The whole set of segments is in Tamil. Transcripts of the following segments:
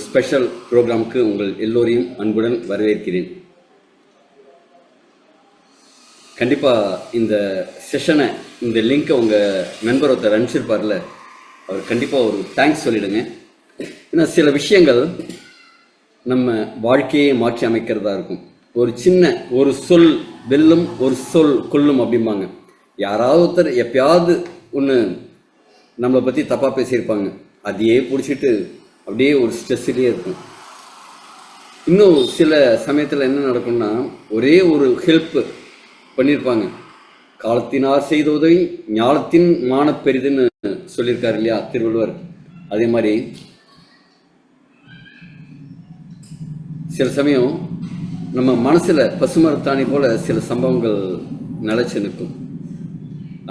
ஸ்பெஷல் ப்ரோக்ராமுக்கு உங்கள் எல்லோரையும் அன்புடன் வரவேற்கிறேன். கண்டிப்பாக இந்த செஷனை, இந்த லிங்கை உங்கள் நண்பர் ஒருத்தர் அனுப்பிச்சிருப்பார்ல, அவர் கண்டிப்பாக ஒரு தேங்க்ஸ் சொல்லிடுங்க. ஏன்னா சில விஷயங்கள் நம்ம வாழ்க்கையை மாற்றி அமைக்கிறதா இருக்கும். ஒரு சின்ன ஒரு சொல் வெல்லும், ஒரு சொல் கொல்லும் அப்படிம்பாங்க. யாராவது ஒருத்தர் எப்பயாவது ஒன்று நம்மளை பற்றி தப்பாக பேசியிருப்பாங்க, அதையே பிடிச்சிட்டு அப்படியே ஒரு ஸ்ட்ரெஸ்ஸிலே இருக்கும். இன்னும் சில சமயத்தில் என்ன நடக்கும்னா, ஒரே ஒரு ஹெல்ப் பண்ணியிருப்பாங்க, காலத்தினார் செய்த உதவி ஞாலத்தின் மான பெரிதுன்னு சொல்லியிருக்காரு இல்லையா திருவள்ளுவர். அதே மாதிரி சில சமயம் நம்ம மனசில் பசுமரத்தாணி போல சில சம்பவங்கள் நிலைச்சு நிற்கும்.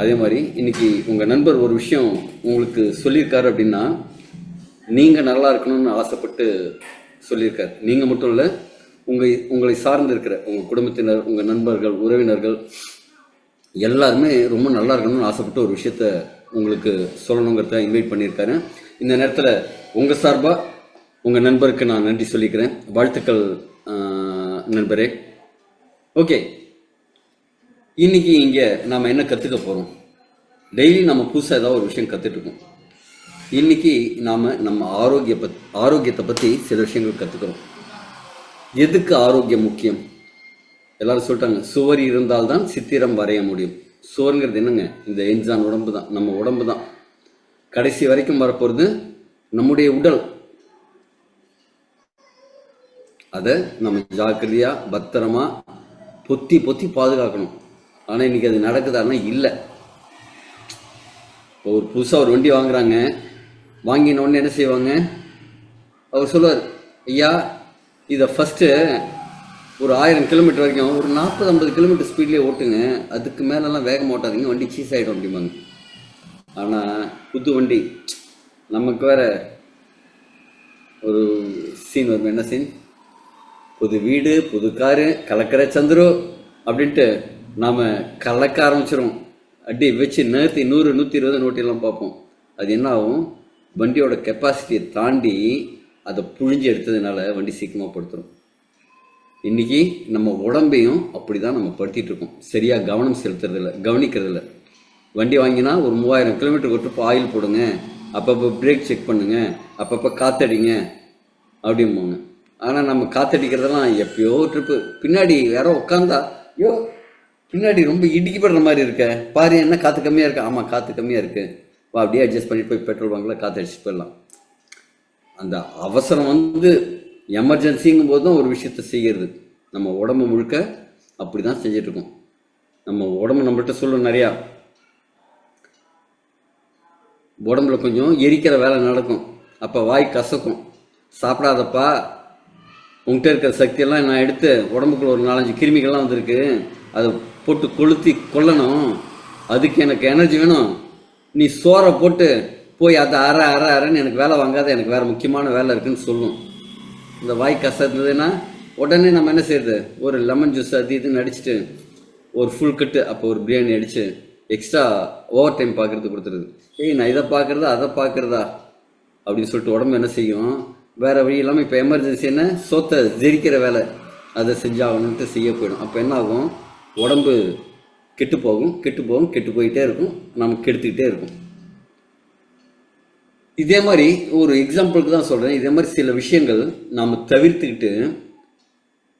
அதே மாதிரி இன்னைக்கு உங்கள் நண்பர் ஒரு விஷயம் உங்களுக்கு சொல்லியிருக்காரு அப்படின்னா, நீங்கள் நல்லா இருக்கணும்னு ஆசைப்பட்டு சொல்லியிருக்காரு. நீங்கள் மட்டும் இல்லை, உங்களை சார்ந்து இருக்கிற உங்கள் குடும்பத்தினர், உங்கள் நண்பர்கள், உறவினர்கள் எல்லாருமே ரொம்ப நல்லா இருக்கணும்னு ஆசைப்பட்டு ஒரு விஷயத்த உங்களுக்கு சொல்லணுங்கிறத இன்வைட் பண்ணியிருக்காரு. இந்த நேரத்தில் உங்கள் சார்பாக உங்கள் நண்பருக்கு நான் நன்றி சொல்லிக்கிறேன். வாழ்த்துக்கள் நண்பரே. ஓகே, இன்னைக்கு இங்கே நாம் என்ன கற்றுக்க போகிறோம்? டெய்லி நம்ம புதுசாக ஏதாவது ஒரு விஷயம் கற்றுட்ருக்கோம். இன்னைக்கு நாம் நம்ம ஆரோக்கியத்தை பற்றி சில விஷயங்கள் கற்றுக்கிறோம். எதுக்கு ஆரோக்கியம் முக்கியம்? எல்லாரும் சொல்லிட்டாங்க, சுவர் இருந்தால்தான் சித்திரம் வரைய முடியும். சுவருங்கிறது என்னங்க? இந்த என்ஜான் உடம்பு தான், நம்ம உடம்பு தான். கடைசி வரைக்கும் வரப்போகிறது நம்முடைய உடல். அதை நம்ம ஜாக்கிரதையாக பத்திரமா பொத்தி பாதுகாக்கணும். ஆனால் இன்னைக்கு அது நடக்குதான்னா இல்லை. இப்போ ஒரு புதுசாக ஒரு வண்டி வாங்குறாங்க, வாங்கின உடனே என்ன செய்வாங்க? அவர் சொல்லுவார், ஐயா இதை ஃபஸ்ட்டு ஒரு 1000 கிலோமீட்டர் வரைக்கும் ஒரு 40-50 கிலோமீட்டர் ஸ்பீட்லேயே ஓட்டுங்க, அதுக்கு மேலெல்லாம் வேகம் ஓட்டாதீங்க, வண்டி சீஸ் ஆகிடும் அப்படிம்பாங்க. ஆனால் புது வண்டி நமக்கு வேற ஒரு சீன் வரும். என்ன சீன்? புது வீடு, புது காரு, கலக்கிற சந்துரு அப்படின்ட்டு நாம் கலக்க ஆரம்பிச்சிடும். அடி வச்சு 100, 120 நோட்டிலாம் பார்ப்போம். அது என்ன ஆகும்? வண்டியோட கெப்பாசிட்டியை தாண்டி அதை புழிஞ்சு எடுத்ததுனால வண்டி சீக்கிரமாக படுத்துரும். இன்றைக்கி நம்ம உடம்பையும் அப்படி தான் நம்ம படுத்திகிட்டு இருக்கோம். சரியாக கவனம் செலுத்துறதில்ல, கவனிக்கிறதில்ல. வண்டி வாங்கினா ஒரு 3000 கிலோமீட்டர் ஒரு ட்ரிப் ஆயில் போடுங்க, அப்பப்போ பிரேக் செக் பண்ணுங்க, அப்பப்போ காற்றடிங்க அப்படிம்போங்க. ஆனால் நம்ம காற்றடிக்கிறதெல்லாம் எப்பயோ ட்ரிப்பு. பின்னாடி யாரோ உட்காந்தா, ஐயோ பின்னாடி ரொம்ப இடிக்கப்படுற மாதிரி இருக்க பாரு, என்ன காற்று கம்மியாக இருக்கு. ஆமாம், காற்று கம்மியாக இருக்குது, வா அப்படியே அட்ஜஸ்ட் பண்ணிட்டு போய் பெட்ரோல் பங்கில் காற்று அடிச்சுட்டு போயிடலாம். அந்த அவசரம் எமர்ஜென்சிங்கும் போது தான் ஒரு விஷயத்த செய்கிறது. நம்ம உடம்பு முழுக்க அப்படி தான் செஞ்சிட்ருக்கோம். நம்ம உடம்பு நம்மள்கிட்ட சொல்லும் நிறையா. உடம்புல கொஞ்சம் எரிக்கிற வேலை நடக்கும், அப்போ வாய் கசக்கும். சாப்பிடாதப்பா, உங்கள்கிட்ட இருக்கிற சக்தியெல்லாம் நான் எடுத்து உடம்புக்குள்ள ஒரு 4-5 கிருமிகள்லாம் வந்திருக்கு, அதை போட்டு கொளுத்தி கொல்லணும், அதுக்கு எனக்கு எனர்ஜி வேணும். நீ சோறை போட்டு போய் அதை அரைன்னு எனக்கு வேலை வாங்காத, எனக்கு வேறு முக்கியமான வேலை இருக்குன்னு சொல்லும். இந்த வாய் கசந்ததுன்னா உடனே நம்ம என்ன செய்யறது? ஒரு லெமன் ஜூஸ் அது இதுன்னு அடிச்சுட்டு ஒரு ஃபுல் கட்டு, அப்போ ஒரு பிரியாணி அடித்து எக்ஸ்ட்ரா ஓவர் டைம் பார்க்குறது கொடுத்துருது. நான் இதை பார்க்குறதா அதை பார்க்குறதா அப்படின்னு சொல்லிட்டு உடம்பு என்ன செய்யும்? வேறு வழி இல்லாமல் இப்போ எமர்ஜென்சி என்ன, சோத்தை ஜெரிக்கிற வேலை, அதை செஞ்சாகணுன்ட்டு செய்ய போயிடும். அப்போ என்ன ஆகும்? உடம்பு கெட்டு போயிட்டே இருக்கும், நமக்கு கெடுத்துக்கிட்டே இருக்கும். இதே மாதிரி ஒரு எக்ஸாம்பிளுக்கு தான் சொல்கிறேன். இதே மாதிரி சில விஷயங்கள் நாம் தவிர்த்துக்கிட்டு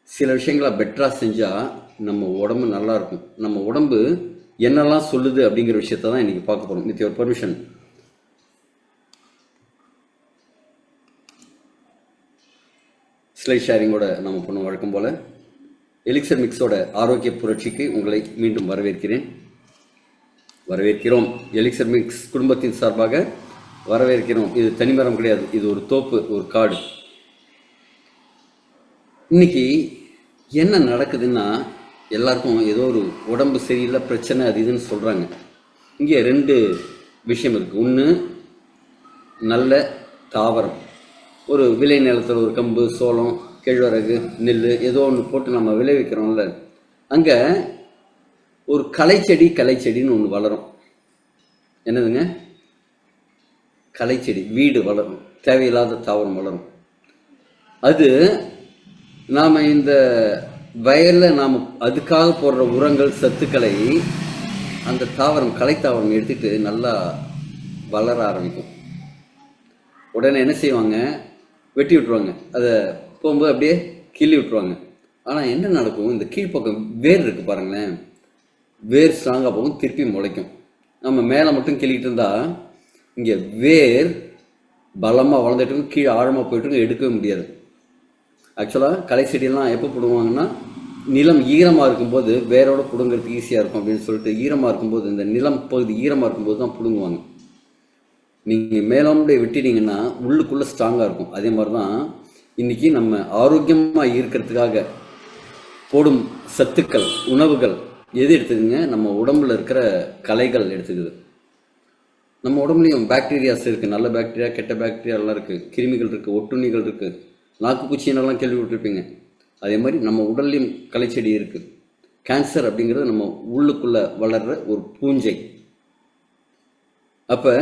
சில விஷயங்களை பெட்டராக செஞ்சால் நம்ம உடம்பு நல்லா இருக்கும். நம்ம உடம்பு என்னெல்லாம் சொல்லுது அப்படிங்கிற விஷயத்த தான் இன்றைக்கி பார்க்க போகிறோம். With your permission. ஸ்லைட் ஷேரிங்கோட நம்ம பண்ணும் வழக்கம் போல் எலிக்சர் மிக்ஸோட ஆரோக்கிய புரட்சிக்கு உங்களை மீண்டும் வரவேற்கிறோம். எலிக்சர் மிக்ஸ் குடும்பத்தின் சார்பாக வரவேற்கிறோம். இது தனிமரம் கிடையாது, இது ஒரு தோப்பு, ஒரு காடு. இன்னைக்கு என்ன நடக்குதுன்னா, எல்லாருக்கும் ஏதோ ஒரு உடம்பு சரியில்லை, பிரச்சனை அது இதுன்னு சொல்கிறாங்க. இங்கே 2 விஷயம் இருக்குது. ஒன்று, நல்ல தாவரம், ஒரு விளை நிலத்தில் ஒரு கம்பு, சோளம், கேழ்வரகு, நெல் ஏதோ ஒன்று போட்டு நம்ம விளைவிக்கிறோம்ல, அங்கே ஒரு களைச்செடின்னு ஒன்று வளரும். என்னதுங்க? களைச்செடி. வீடு வளரும், தேவையில்லாத தாவரம் வளரும். அது நாம் இந்த வயலில் நாம் அதுக்காக போடுற உரங்கள் சத்துக்களை அந்த தாவரம் கலைத்தாவரம் எடுத்துகிட்டு நல்லா வளர ஆரம்பிக்கும். உடனே என்ன செய்வாங்க, வெட்டி விட்டுருவாங்க, அதை போகும்போது அப்படியே கிள்ளி விட்டுருவாங்க. ஆனால் என்ன நடக்கும், இந்த கீழ்ப்பக்கம் வேர் இருக்குது பாருங்களேன், வேர் ஸ்ட்ராங்காக போகும், திருப்பி முளைக்கும். நம்ம மேலே மட்டும் கிள்ளிக்கிட்டு இருந்தால் இங்கே வேர் பலமாக வளர்ந்துட்டு கீழே ஆழமாக போயிட்டு எடுக்கவே முடியாது. ஆக்சுவலாக களை செடியெல்லாம் எப்போ பிடுங்குவாங்கன்னா, நிலம் ஈரமாக இருக்கும்போது வேரோட பிடுங்கிறதுக்கு ஈஸியாக இருக்கும் அப்படின்னு சொல்லிட்டு, ஈரமாக இருக்கும்போது இந்த நிலம் பகுதி ஈரமாக இருக்கும்போது தான் பிடுங்குவாங்க. நீங்கள் மேலோண்டே விட்டுட்டீங்கன்னா உள்ளுக்குள்ளே ஸ்ட்ராங்காக இருக்கும். அதே மாதிரி தான் இன்றைக்கி நம்ம ஆரோக்கியமாக இருக்கிறதுக்காக போடும் சத்துக்கள் உணவுகள் எது எடுத்துக்குங்க, நம்ம உடம்புல இருக்கிற களைகள் எடுத்துக்குது. நம்ம உடம்புலையும் பாக்டீரியாஸ் இருக்குது, நல்ல பாக்டீரியா கெட்ட பாக்டீரியா எல்லாம் இருக்குது, கிருமிகள் இருக்குது, ஒட்டுண்ணிகள் இருக்குது, நாக்கு பூச்சினெல்லாம் கேள்விப்பட்டிருப்பீங்க. அதே மாதிரி நம்ம உடல்லையும் களைச்செடி இருக்குது. கேன்சர் அப்படிங்கிறது நம்ம உள்ளுக்குள்ளே வளர்கிற ஒரு பூஞ்சை. அப்போ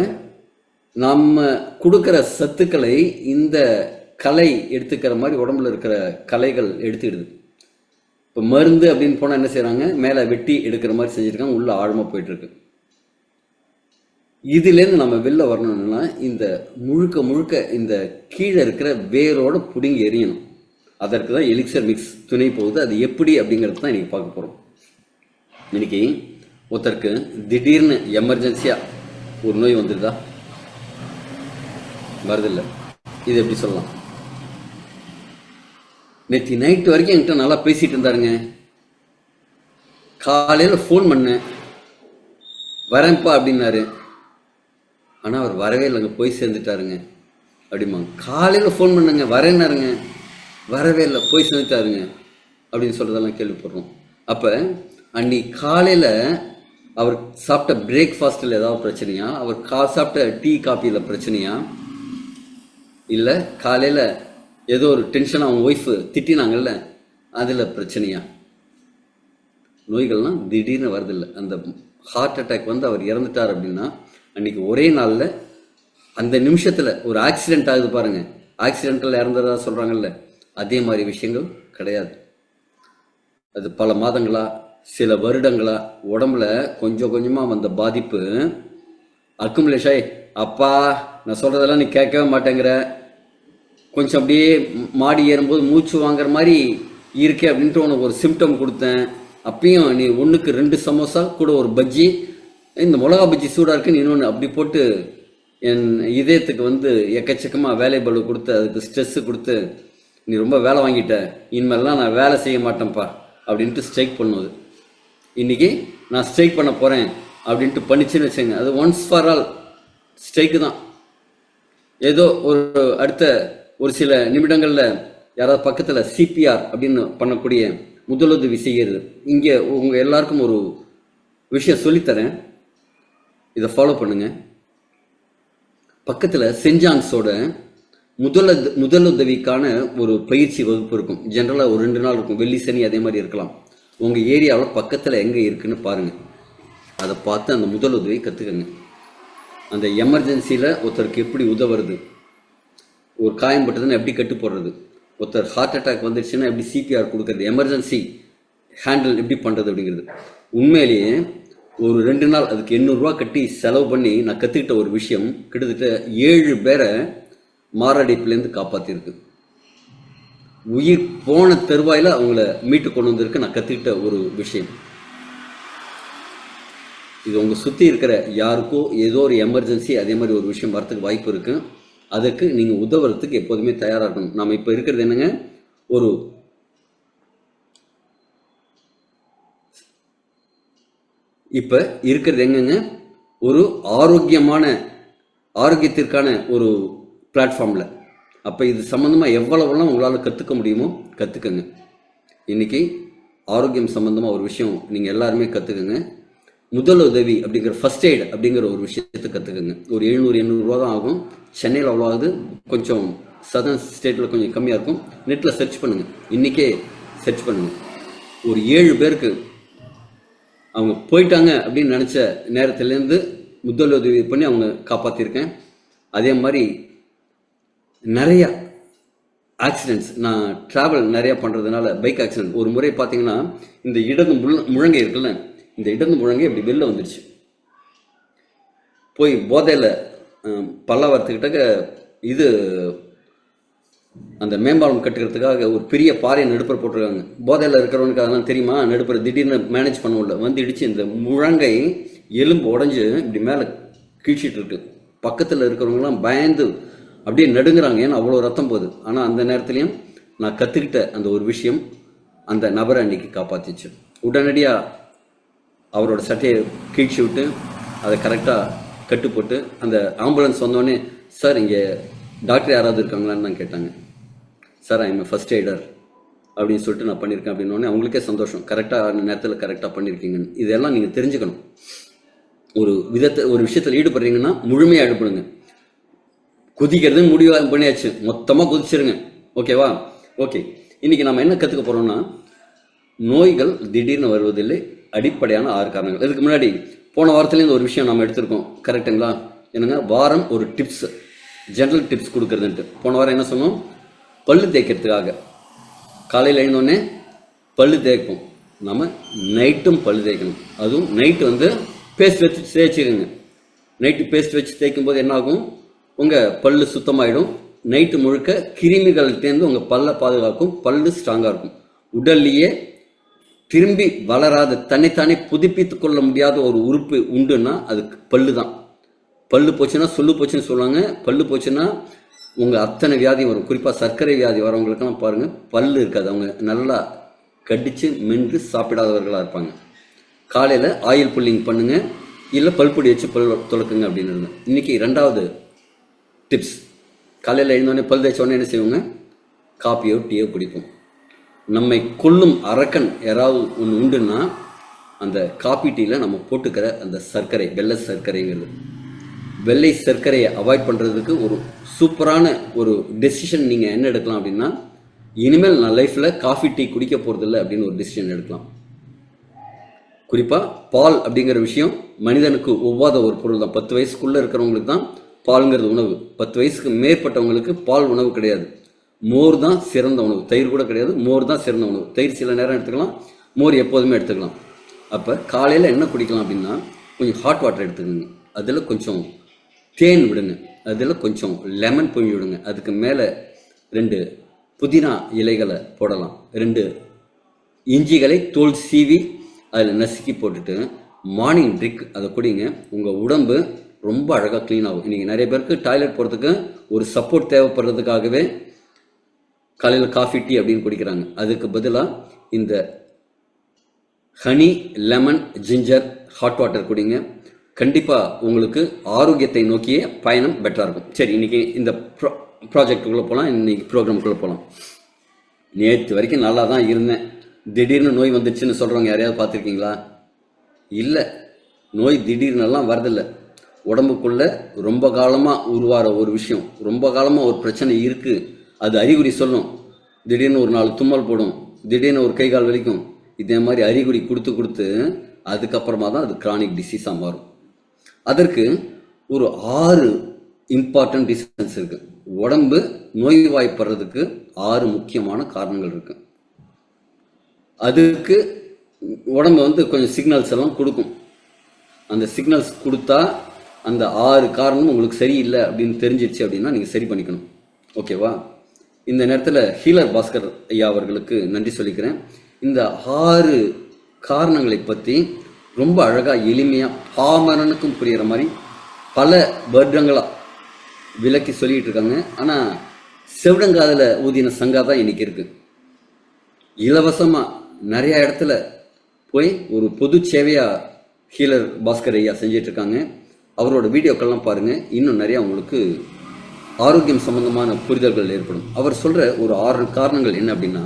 நம்ம கொடுக்குற சத்துக்களை இந்த கலை எடுத்துக்கிற மாதிரி உடம்புல இருக்கிற கலைகள் எடுத்துக்கிடுது. இப்போ மருந்து அப்படின்னு போனால் என்ன செய்கிறாங்க, மேலே வெட்டி எடுக்கிற மாதிரி செஞ்சுருக்காங்க, உள்ளே ஆழமாக போயிட்டுருக்கு. இதுலேருந்து நம்ம வெளில வரணும்னா இந்த முழுக்க முழுக்க இந்த கீழே இருக்கிற வேரோடு பிடுங்கி எறியணும். அதற்கு தான் எலிக்சர் மிக்ஸ் துணை போகுது. அது எப்படி அப்படிங்கிறது தான் இன்றைக்கி பார்க்க போகிறோம். இன்றைக்கி ஒருத்தருக்கு திடீர்னு எமர்ஜென்சியாக ஒரு நோய் வந்துடுதா, வருதில்லை, இது எப்படி சொல்லலாம். நேற்று நைட்டு வரைக்கும் என்கிட்ட நல்லா பேசிகிட்டு இருந்தாருங்க, காலையில் ஃபோன் பண்ணேன் வரேன்ப்பா அப்படின்னாரு, ஆனால் அவர் வரவே இல்லைங்க, போய் சேர்ந்துட்டாருங்க அப்படிம்பாங்க. காலையில் ஃபோன் பண்ணுங்க வரேன்னாருங்க, வரவே இல்லை, போய் சேர்ந்துட்டாருங்க அப்படின்னு சொல்கிறதெல்லாம் கேள்விப்படுறோம். அப்போ அன்னைக்கு காலையில் அவர் சாப்பிட்ட பிரேக்ஃபாஸ்ட்டில் ஏதாவது பிரச்சனையா, அவர் சாப்பிட்ட டீ காப்பியில் பிரச்சனையா, இல்லை காலையில் ஏதோ ஒரு டென்ஷனாக அவங்க ஒய்ஃபு திட்டினாங்கல்ல அதில் பிரச்சனையா. நோய்கள்லாம் திடீர்னு வரதில்லை. அந்த ஹார்ட் அட்டாக் வந்து அவர் இறந்துட்டார் அப்படின்னா அன்றைக்கி ஒரே நாளில் அந்த நிமிஷத்தில் ஒரு ஆக்சிடெண்ட் ஆகுது பாருங்கள், ஆக்சிடென்ட்டில் இறந்ததா சொல்கிறாங்கல்ல, அதே மாதிரி விஷயங்கள் கிடையாது. அது பல மாதங்களா சில வருடங்களா உடம்புல கொஞ்சம் கொஞ்சமாக வந்த பாதிப்பு அக்குமுலேஷாய். அப்பா நான் சொல்கிறதெல்லாம் நீ கேட்கவே மாட்டேங்கிற, கொஞ்சம் அப்படியே மாடி ஏறும்போது மூச்சு வாங்குற மாதிரி இருக்கே அப்படின்ட்டு உனக்கு ஒரு சிம்டம் கொடுத்தேன், அப்பயும் நீ 1க்கு 2 சமோசா கூட ஒரு பஜ்ஜி, இந்த மிளகா பஜ்ஜி சூடாக இருக்குன்னு இன்னொன்று அப்படி போட்டு என் இதயத்துக்கு வந்து எக்கச்சக்கமாக வேலை பளு கொடுத்து அதுக்கு ஸ்ட்ரெஸ்ஸு கொடுத்து நீ ரொம்ப வேலை வாங்கிட்ட, இனிமேலாம் நான் வேலை செய்ய மாட்டேன்ப்பா அப்படின்ட்டு ஸ்ட்ரைக் பண்ணுவது. இன்றைக்கி நான் ஸ்ட்ரைக் பண்ண போகிறேன் அப்படின்ட்டு பண்ணிச்சுன்னு வச்சுங்க, அது ஒன்ஸ் ஃபார் ஆல் ஸ்ட்ரைக்கு தான். ஏதோ ஒரு அடுத்த ஒரு சில நிமிடங்களில் யாராவது பக்கத்தில் சிபிஆர் அப்படின்னு பண்ணக்கூடிய முதலுதவி செய்கிறது. இங்கே உங்கள் எல்லாருக்கும் ஒரு விஷயம் சொல்லித்தரேன், இதை ஃபாலோ பண்ணுங்கள். பக்கத்தில் சென்ட் ஜான்ஸோட முதலுதவிக்கான ஒரு பயிற்சி வகுப்பு இருக்கும். ஜென்ரலாக ஒரு 2 நாள் இருக்கும், வெள்ளி சனி அதே மாதிரி இருக்கலாம். உங்கள் ஏரியாவில் பக்கத்தில் எங்கே இருக்குன்னு பாருங்கள், அதை பார்த்து அந்த முதலுதவி கற்றுக்கங்க. அந்த எமர்ஜென்சியில் ஒருத்தருக்கு எப்படி உதவுறது, ஒரு காயம் பட்டதுன்னு எப்படி கட்டு போடுறது, ஒருத்தர் ஹார்ட் அட்டாக் வந்துடுச்சுன்னா எப்படி சிபிஆர் கொடுக்கறது, எமர்ஜென்சி ஹேண்டில் எப்படி பண்ணுறது அப்படிங்கிறது. உண்மையிலேயே ஒரு 2 நாள் அதுக்கு 800 ரூபா கட்டி செலவு பண்ணி நான் கற்றுக்கிட்ட ஒரு விஷயம் கிட்டத்தட்ட 7 பேரை மாரடைப்புலேருந்து காப்பாற்றிருக்கு. உயிர் போன தருவாயில் அவங்கள மீட்டு கொண்டு வந்திருக்கு நான் கற்றுக்கிட்ட ஒரு விஷயம். இது உங்கள் சுற்றி இருக்கிற யாருக்கோ ஏதோ ஒரு எமர்ஜென்சி அதே மாதிரி ஒரு விஷயம் வரத்துக்கு வாய்ப்பு இருக்குது. அதுக்கு நீங்கள் உதவுறதுக்கு எப்போதுமே தயாராக இருக்கணும். நம்ம இப்போ இருக்கிறது என்னங்க, ஒரு இப்போ இருக்கிறது எங்கங்க, ஒரு ஆரோக்கியத்திற்கான ஒரு பிளாட்ஃபார்மில். அப்போ இது சம்மந்தமாக எவ்வளவெல்லாம் உங்களால் கற்றுக்க முடியுமோ கற்றுக்கங்க. இன்றைக்கி ஆரோக்கியம் சம்மந்தமாக ஒரு விஷயம் நீங்கள் எல்லாருமே கற்றுக்குங்க. முதலுதவி அப்படிங்கிற ஃபர்ஸ்ட் எய்ட் அப்படிங்கிற ஒரு விஷயத்தை கற்றுக்குங்க. ஒரு 700-800 ரூபா தான் ஆகும். சென்னையில் அவ்வளோ ஆகுது, கொஞ்சம் சதர்ன் ஸ்டேட்டில் கொஞ்சம் கம்மியாக இருக்கும். நெட்டில் சர்ச் பண்ணுங்கள், இன்றைக்கே சர்ச் பண்ணுங்கள். ஒரு 7 பேருக்கு அவங்க போயிட்டாங்க அப்படின்னு நினச்ச நேரத்துலேருந்து முதலுதவி பண்ணி அவங்க காப்பாற்றிருக்கேன். அதே மாதிரி நிறையா ஆக்சிடென்ட்ஸ். நான் ட்ராவல் நிறையா பண்ணுறதுனால பைக் ஆக்சிடென்ட் ஒரு முறை பார்த்தீங்கன்னா இந்த இடது முழங்கை இருக்குல்ல, இந்த இடது முழங்கை அப்படி வெளில வந்துடுச்சு. போய் போதையில் பல்லாவரத்துக்கிட்ட இது அந்த மேம்பாலம் கட்டுக்கிறதுக்காக ஒரு பெரிய பாறையை நடுப்புற போட்டிருக்காங்க. போதையில் இருக்கிறவனுக்கு அதெல்லாம் தெரியுமா, நடுப்புற திடீர்னு மேனேஜ் பண்ண முடியல, வந்து இடிச்சு இந்த முழங்கை எலும்பு உடஞ்சி இப்படி மேலே கீழ்ச்சிட்டு இருக்கு. பக்கத்தில் இருக்கிறவங்களாம் பயந்து அப்படியே நடுங்குறாங்க, ஏன்னா அவ்வளோ ரத்தம் போகுது. ஆனால் அந்த நேரத்துலையும் நான் கற்றுக்கிட்ட அந்த ஒரு விஷயம் அந்த நபரை அன்னைக்கு காப்பாற்றிச்சு. உடனடியாக அவரோட சட்டையை கீழ்ச்சி விட்டு அதை கரெக்டாக கட்டு போட்டு அந்த ஆம்புலன்ஸ் வந்தோடனே, சார் இங்கே டாக்டர் யாராவது இருக்காங்களான்னு நான் கேட்டாங்க. Sir I am first either அப்படின்னு சொல்லிட்டு நான் பண்ணியிருக்கேன் அப்படின்னோடனே அவங்களுக்கே சந்தோஷம், கரெக்டாக அந்த நேரத்தில் கரெக்டாக பண்ணியிருக்கீங்கன்னு. இதெல்லாம் நீங்கள் தெரிஞ்சுக்கணும். ஒரு விஷயத்தில் ஈடுபடுறீங்கன்னா முழுமையாக ஈடுபடுங்க. குதிக்கிறதுன்னு முடிவு பண்ணியாச்சு, மொத்தமாக குதிச்சிருங்க. ஓகேவா? ஓகே, இன்னைக்கு நம்ம என்ன கற்றுக்க போகிறோம்னா, நோய்கள் திடீர்னு வருவதில்லை, அடிப்படையான 6 காரணங்கள். இதுக்கு முன்னாடி போன வாரத்துலேருந்து ஒரு விஷயம் நம்ம எடுத்திருக்கோம், கரெக்டுங்களா? என்னங்க, வாரம் ஒரு டிப்ஸ், ஜென்ரல் டிப்ஸ் கொடுக்குறதுன்ட்டு. போன வாரம் என்ன சொன்னோம்? பல்லு தேய்க்கிறதுக்காக காலையில் எழுந்தோடனே பல்லு தேய்ப்போம். நம்ம நைட்டும் பல்லு தேய்க்கணும். அதுவும் நைட்டு பேஸ்ட் வச்சு தேய்ச்சிருங்க. நைட்டு பேஸ்ட் வச்சு தேய்க்கும் போது என்ன ஆகும், உங்கள் பல்லு சுத்தமாயிடும். நைட்டு முழுக்க கிருமிகள்கிட்டேருந்து உங்கள் பல்லை பாதுகாக்கும். பல்லு ஸ்ட்ராங்காக இருக்கும். உடல்லையே திரும்பி வளராத, தன்னைத்தானே புதுப்பித்து கொள்ள முடியாத ஒரு உறுப்பு உண்டுன்னா அதுக்கு பல்லு தான். பல்லு போச்சுன்னா சொல்லு போச்சுன்னு சொல்லுவாங்க. பல்லு போச்சுன்னா உங்கள் அத்தனை வியாதியும் வரும். குறிப்பாக சர்க்கரை வியாதி வரவங்களுக்கெல்லாம் பாருங்கள், பல்லு இருக்காது. அவங்க நல்லா கடித்து மென்று சாப்பிடாதவர்களாக இருப்பாங்க. காலையில் ஆயில் புல்லிங் பண்ணுங்கள், இல்லை பல்பொடி வச்சு பல் துளக்குங்க அப்படின்னு இருந்தேன். இன்றைக்கி 2வது டிப்ஸ். காலையில் எழுந்தோடனே பல் தேய்ச்சோடனே என்ன செய்வோங்க, காப்பியோ டீயோ குடிப்போம். நம்மை கொல்லும் அரக்கன் யாராவது ஒன்று உண்டுன்னா அந்த காப்பி டீயில் நம்ம போட்டுக்கிற அந்த சர்க்கரை, வெள்ளை சர்க்கரைங்கிறது. வெள்ளை சர்க்கரையை அவாய்ட் பண்ணுறதுக்கு ஒரு சூப்பரான ஒரு டெசிஷன் நீங்கள் என்ன எடுக்கலாம் அப்படின்னா, இனிமேல் நான் லைஃப்பில் காஃபி டீ குடிக்க போகிறதில்ல அப்படின்னு ஒரு டெசிஷன் எடுக்கலாம். குறிப்பாக பால் அப்படிங்கிற விஷயம் மனிதனுக்கு ஒவ்வாத ஒரு பொருள் தான். 10 வயசுக்குள்ளே இருக்கிறவங்களுக்கு தான் பாலுங்கிறது உணவு. 10 வயசுக்கு மேற்பட்டவங்களுக்கு பால் உணவு கிடையாது. மோர் தான் சிறந்த உணவு. தயிர் கூட கிடையாது, மோர் தான் சிறந்த உணவு. தயிர் சில நேரம் எடுத்துக்கலாம், மோர் எப்போதுமே எடுத்துக்கலாம். அப்போ காலையில் என்ன குடிக்கலாம் அப்படின்னா, கொஞ்சம் ஹாட் வாட்டர் எடுத்துக்கோங்க. அதில் கொஞ்சம் தேன் விடுங்க, அதில் கொஞ்சம் லெமன் புழிஞ்சு விடுங்க. அதுக்கு மேலே 2 புதினா இலைகளை போடலாம். 2 இஞ்சிகளை தோல் சீவி அதில் நசுக்கி போட்டுட்டு மார்னிங் ட்ரிங்க் அதை குடிங்க. உங்கள் உடம்பு ரொம்ப அழகாக க்ளீன் ஆகும். இன்றைக்கி நிறைய பேருக்கு டாய்லெட் போகிறதுக்கு ஒரு சப்போர்ட் தேவைப்படுறதுக்காகவே காலையில் காஃபி டீ அப்படின்னு குடிக்கிறாங்க. அதுக்கு பதிலாக இந்த honey, lemon, ginger hot water குடிங்க. கண்டிப்பாக உங்களுக்கு ஆரோக்கியத்தை நோக்கிய பயணம் பெட்டராக இருக்கும். சரி, இன்றைக்கி இந்த ப்ராஜெக்டுக்குள்ளே போகலாம். இன்றைக்கி ப்ரோக்ராமுக்குள்ளே போகலாம். நேற்று வரைக்கும் நல்லா தான் இருந்தேன், திடீர்னு நோய் வந்துடுச்சுன்னு சொல்கிறவங்க யாரையாவது பார்த்துருக்கீங்களா? இல்லை, நோய் திடீர்னெல்லாம் வரதில்லை. உடம்புக்குள்ளே ரொம்ப காலமாக உருவாகிற ஒரு விஷயம், ரொம்ப காலமாக ஒரு பிரச்சனை இருக்குது, அது அறிகுறி சொல்லும். திடீர்னு ஒரு 4 தும்மல் போடும், திடீர்னு ஒரு கை கால் வலிக்கும். இதே மாதிரி அறிகுறி கொடுத்து அதுக்கப்புறமா தான் அது கிரானிக் டிசீஸாக மாறும். அதற்கு ஒரு 6 இம்பார்ட்டன்ட் ரீசன்ஸ் இருக்குது. உடம்பு நோய்வாய்ப்படுறதுக்கு 6 முக்கியமான காரணங்கள் இருக்குது. அதுக்கு உடம்பு கொஞ்சம் சிக்னல்ஸ் எல்லாம் கொடுக்கும். அந்த சிக்னல்ஸ் கொடுத்தா அந்த 6 காரணம் உங்களுக்கு சரியில்லை அப்படின்னு தெரிஞ்சிடுச்சு அப்படின்னா நீங்கள் சரி பண்ணிக்கணும். ஓகேவா? இந்த நேரத்தில் ஹீலர் பாஸ்கர் ஐயா அவர்களுக்கு நன்றி சொல்லிக்கிறேன். இந்த 6 காரணங்களை பற்றி ரொம்ப அழகாக எளிமையாக பாமரனுக்கும் புரிகிற மாதிரி பல வருடங்களாக விளக்கி சொல்லிகிட்டு இருக்காங்க. ஆனால் செவிடங்காதில் ஊதின சங்கா தான் இன்றைக்கி இருக்குது. இலவசமாக நிறையா இடத்துல போய் ஒரு பொது சேவையாக ஹீலர் பாஸ்கர் ஐயா செஞ்சிட்ருக்காங்க. அவரோட வீடியோக்கள்லாம் பாருங்கள், இன்னும் நிறையா உங்களுக்கு ஆரோக்கியம் சம்பந்தமான புரிதல்கள் ஏற்படும். அவர் சொல்கிற ஒரு 6 காரணங்கள் என்ன அப்படின்னா,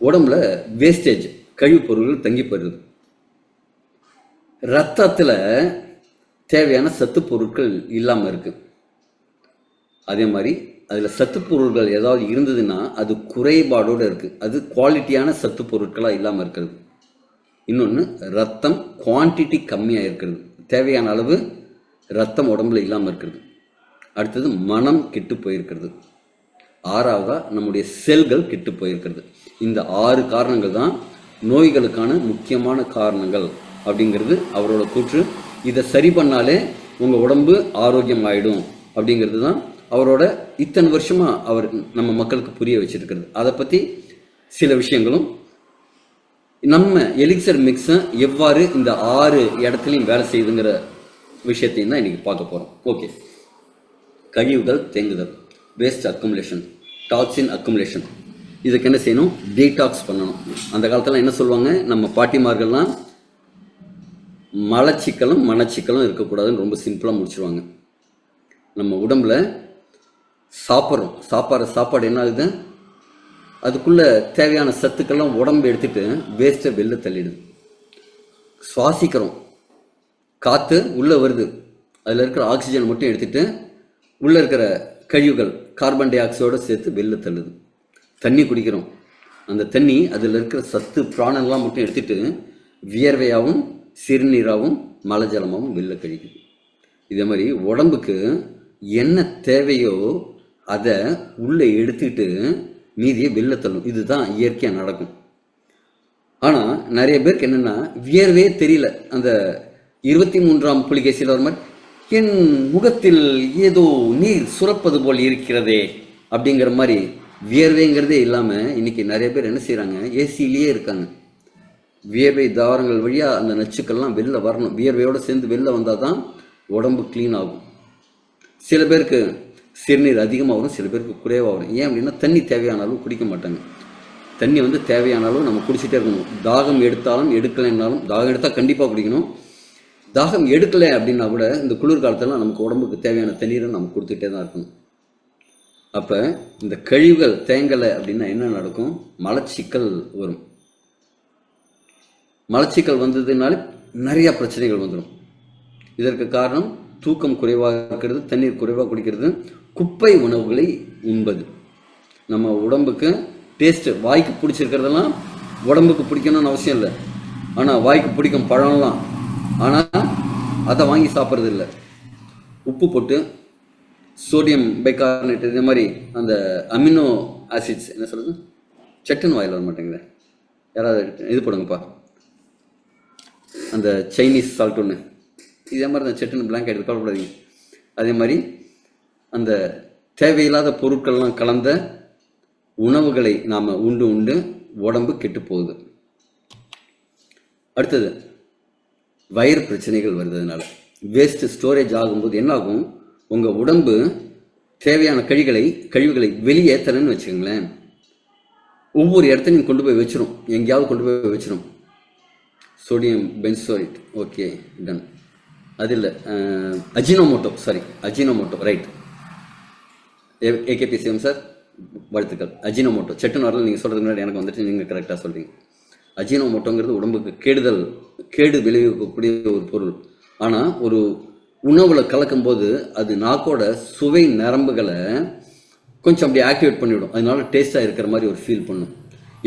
உடம்புல வேஸ்டேஜ், கழிவுப் பொருட்கள் தங்கி போயிடுது. ரத்தத்தில் தேவையான சத்து பொருட்கள் இல்லாமல் இருக்குது. அதே மாதிரி அதில் சத்து பொருட்கள் ஏதாவது இருந்ததுன்னா அது குறைபாடோடு இருக்குது. அது குவாலிட்டியான சத்து பொருட்களாக இல்லாமல் இருக்கிறது. இன்னொன்று, ரத்தம் குவான்டிட்டி கம்மியாக இருக்கிறது, தேவையான அளவு ரத்தம் உடம்புல இல்லாமல் இருக்கிறது. அடுத்தது, மனம் கெட்டு போயிருக்கிறது. 6வது நம்முடைய செல்கள் கெட்டு போயிருக்கிறது. இந்த 6 காரணங்கள் தான் நோய்களுக்கான முக்கியமான காரணங்கள் அப்படிங்கிறது அவரோட கூற்று. இதை சரி பண்ணாலே உங்கள் உடம்பு ஆரோக்கியம் ஆகிடும் அப்படிங்கிறது தான் அவரோட இத்தனை வருஷமாக அவர் நம்ம மக்களுக்கு புரிய வச்சிருக்கிறது. அதை பற்றி சில விஷயங்களும் நம்ம எலிக்சர் மிக்ஸை எவ்வாறு இந்த 6 இடத்துலையும் வேலை செய்யுதுங்கிற விஷயத்தையும் தான் இன்றைக்கி பார்க்க போகிறோம். ஓகே, கழிவுகள் தேங்குதல், வேஸ்ட் அக்குமுலேஷன், டாக்ஸின் அக்குமுலேஷன். இதுக்கு என்ன செய்யணும்? டீடாக்ஸ் பண்ணணும். அந்த காலத்தில் என்ன சொல்லுவாங்க நம்ம பாட்டிமார்கள்லாம், மலச்சிக்கலும் மனச்சிக்கலும் இருக்கக்கூடாதுன்னு ரொம்ப சிம்பிளாக முடிச்சிருவாங்க. நம்ம உடம்புல சாப்பிட்ற சாப்பாடு என்ன ஆகுது, அதுக்குள்ள தேவையான சத்துக்கெல்லாம் உடம்பு எடுத்துட்டு வேஸ்ட்டை வெளில தள்ளிடுது. சுவாசிக்கிறோம், காற்று உள்ளே வருது, அதில் இருக்கிற ஆக்சிஜன் மட்டும் எடுத்துட்டு உள்ளே இருக்கிற கழிவுகள் கார்பன் டை ஆக்சைடோடு சேர்த்து வெளில தள்ளுது. தண்ணி குடிக்கிறோம், அந்த தண்ணி அதில் இருக்கிற சத்து பிராணம்லாம் மட்டும் எடுத்துட்டு வியர்வையாகவும் சிறுநீராகவும் மலஜலமாகவும் வெளில கழிக்குது. இதே மாதிரி உடம்புக்கு என்ன தேவையோ அதை உள்ளே எடுத்துக்கிட்டு மீதியை வெளில தள்ளும். இதுதான் இயற்கையாக நடக்கும். ஆனால் நிறைய பேருக்கு என்னென்னா வியர்வே தெரியல. அந்த 23ஆம் புலிகேசியில் ஒரு மாதிரி என் முகத்தில் ஏதோ நீர் சுரப்பது போல் இருக்கிறதே அப்படிங்கிற மாதிரி வியர்வைங்கிறதே இல்லாமல் இன்னைக்கு நிறைய பேர் என்ன செய்கிறாங்க, ஏசிலேயே இருக்காங்க. வியர்வை தாவரங்கள் வழியாக அந்த நச்சுக்கள்லாம் வெளில வரணும். வியர்வையோடு சேர்ந்து வெளில வந்தால் தான் உடம்பு க்ளீன் ஆகும். சில பேருக்கு சிறுநீர் அதிகமாக வரும், சில பேருக்கு குறைவாக வரும். ஏன் அப்படின்னா தண்ணி தேவையானாலும் குடிக்க மாட்டாங்க. தண்ணி தேவையானாலும் நம்ம குடிச்சிட்டே இருக்கணும். தாகம் எடுத்தாலும் எடுக்கலைன்னாலும், தாகம் எடுத்தால் கண்டிப்பாக குடிக்கணும். தாகம் எடுக்கலை அப்படின்னா கூட இந்த குளிர்காலத்தில் நமக்கு உடம்புக்கு தேவையான தண்ணீரை நம்ம கொடுத்துட்டே தான் இருக்கணும். அப்போ இந்த கழிவுகள் தேங்கலை அப்படின்னா என்ன நடக்கும்? மலச்சிக்கல் வரும். மலச்சிக்கல் வந்ததுனால நிறைய பிரச்சனைகள் வந்துடும். இதற்கு காரணம் தூக்கம் குறைவாக இருக்கிறது, தண்ணீர் குறைவாக குடிக்கிறது, குப்பை உணவுகளை உண்பது. நம்ம உடம்புக்கு டேஸ்ட்டு வாய்க்கு பிடிச்சிருக்கிறதெல்லாம் உடம்புக்கு பிடிக்கணும்னு அவசியம் இல்லை. ஆனால் வாய்க்கு பிடிக்கும் பழம்லாம், ஆனால் அதை வாங்கி சாப்பிட்றது இல்லை. உப்பு போட்டு சோடியம் பைகார்பனேட் இதே மாதிரி அந்த அமினோ ஆசிட்ஸ் என்ன சொல்கிறது, சட்டுன்னு வாயில் வர மாட்டேங்குது. யாராவது இது போடுங்கப்பா, அந்த சைனீஸ் சால்ட் ஒன்று, இதே மாதிரி தான் சட்டுன்னு பிளாங்க் எடுத்து கவலைப்படாதீங்க. அதே மாதிரி அந்த தேவையில்லாத பொருட்கள்லாம் கலந்த உணவுகளை நாம் உண்டு உடம்பு கெட்டு போகுது. அடுத்தது வயிறு பிரச்சனைகள் வருதுனால வேஸ்ட் ஸ்டோரேஜ் ஆகும்போது என்ன ஆகும், உங்கள் உடம்பு தேவையான கழிவுகளை வெளியேற்றலன்னு வச்சுக்கோங்களேன், ஒவ்வொரு இடத்துலையும் கொண்டு போய் வச்சிரும், எங்கேயாவது கொண்டு போய் வச்சிரும். Sodium benzoate, okay done. அது இல்லை, அஜினோமோட்டோ ரைட். AKP சார் வாழ்த்துக்கள். அஜினோமோட்டோ சட்டுன்னு வரல, நீங்கள் சொல்கிறதுக்கு முன்னாடி எனக்கு வந்துட்டு நீங்கள் கரெக்டாக சொல்கிறீங்க. அஜினோமோட்டோங்கிறது உடம்புக்கு கேடு விளைவிக்கக்கூடிய ஒரு பொருள். ஆனால் ஒரு உணவில் கலக்கும்போது அது நாக்கோட சுவை நரம்புகளை கொஞ்சம் அப்படியே ஆக்டிவேட் பண்ணிவிடும். அதனால டேஸ்ட்டாக இருக்கிற மாதிரி ஒரு ஃபீல் பண்ணும்.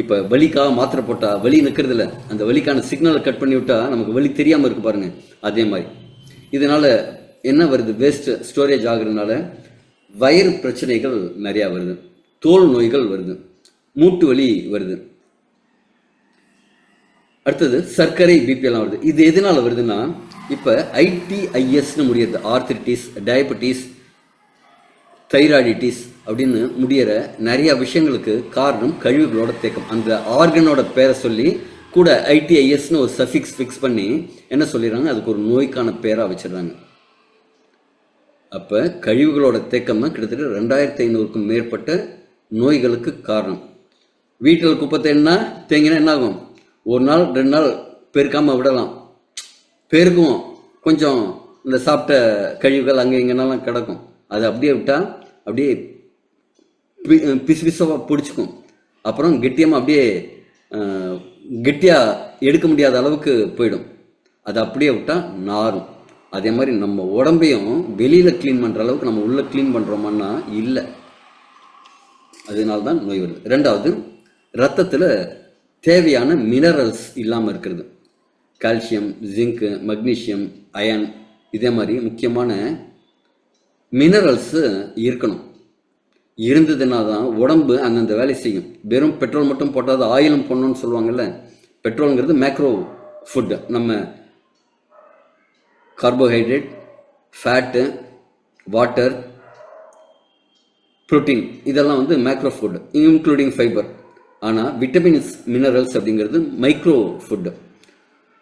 இப்போ வலிக்காக மாத்திரை போட்டால் வலி நிற்கிறதில்ல, அந்த வலிக்கான சிக்னலை கட் பண்ணி விட்டால் நமக்கு வலி தெரியாமல் இருக்கு பாருங்கள். அதே மாதிரி இதனால் என்ன வருது, வேஸ்ட் ஸ்டோரேஜ் ஆகுறதுனால வயிறு பிரச்சனைகள் நிறையா வருது, தோல் நோய்கள் வருது, மூட்டு வலி வருது. அடுத்தது சர்க்கரை, பிபி எல்லாம் வருது. இது எதனால வருதுன்னா, இப்போ ITISன்னு முடியறது, ஆர்த்ரிட்டிஸ், டயபெட்டிஸ், தைராய்டிட்டிஸ் அப்படின்னு முடிகிற நிறைய விஷயங்களுக்கு காரணம் கழிவுகளோட தேக்கம். அந்த ஆர்கனோட பேரை சொல்லி கூட ITISன்னு ஒரு சஃபிக்ஸ் ஃபிக்ஸ் பண்ணி என்ன சொல்லிடுறாங்க, அதுக்கு ஒரு நோய்க்கான பேராக வச்சிடுறாங்க. அப்போ கழிவுகளோட தேக்கம் தான் கிட்டத்தட்ட 2500க்கும் மேற்பட்ட நோய்களுக்கு காரணம். வீட்டில் குப்பை தேங்கினா என்ன ஆகும், ஒரு நாள் 2 நாள் பெருக்காமல் விடலாம், பெருக்குவோம், கொஞ்சம் இந்த சாப்பிட்ட கழிவுகள் அங்கே இங்கேனாலாம் கிடக்கும். அதை அப்படியே விட்டால் அப்படியே பிசுபிசாக பிடிச்சிக்கும். அப்புறம் கெட்டியாக எடுக்க முடியாத அளவுக்கு போயிடும். அதை அப்படியே விட்டால் நாரும். அதே மாதிரி நம்ம உடம்பையும் வெளியில் க்ளீன் பண்ணுற அளவுக்கு நம்ம உள்ளே க்ளீன் பண்ணுறோமான்னா இல்லை. அதனால தான் நோய் வருது. 2வது, ரத்தத்தில் தேவையான மினரல்ஸ் இல்லாமல் இருக்கிறது. கால்சியம், ஜிங்கு, மக்னீசியம், அயன், இதே மாதிரி முக்கியமான மினரல்ஸு இருக்கணும். இருந்ததுன்னா தான் உடம்பு அந்தந்த வேலை செய்யும். வெறும் பெட்ரோல் மட்டும் போட்டால் ஆயிலும் போடணும்னு சொல்லுவாங்கல்ல. பெட்ரோலுங்கிறது மேக்ரோ ஃபுட்டு. நம்ம கார்போஹைட்ரேட், ஃபேட்டு, வாட்டர், புரோட்டீன் இதெல்லாம் வந்து மேக்ரோ ஃபுட் இன்க்ளூடிங் ஃபைபர். ஆனால் விட்டமின்ஸ் மினரல்ஸ் அப்படிங்கிறது மைக்ரோ ஃபுட்டு.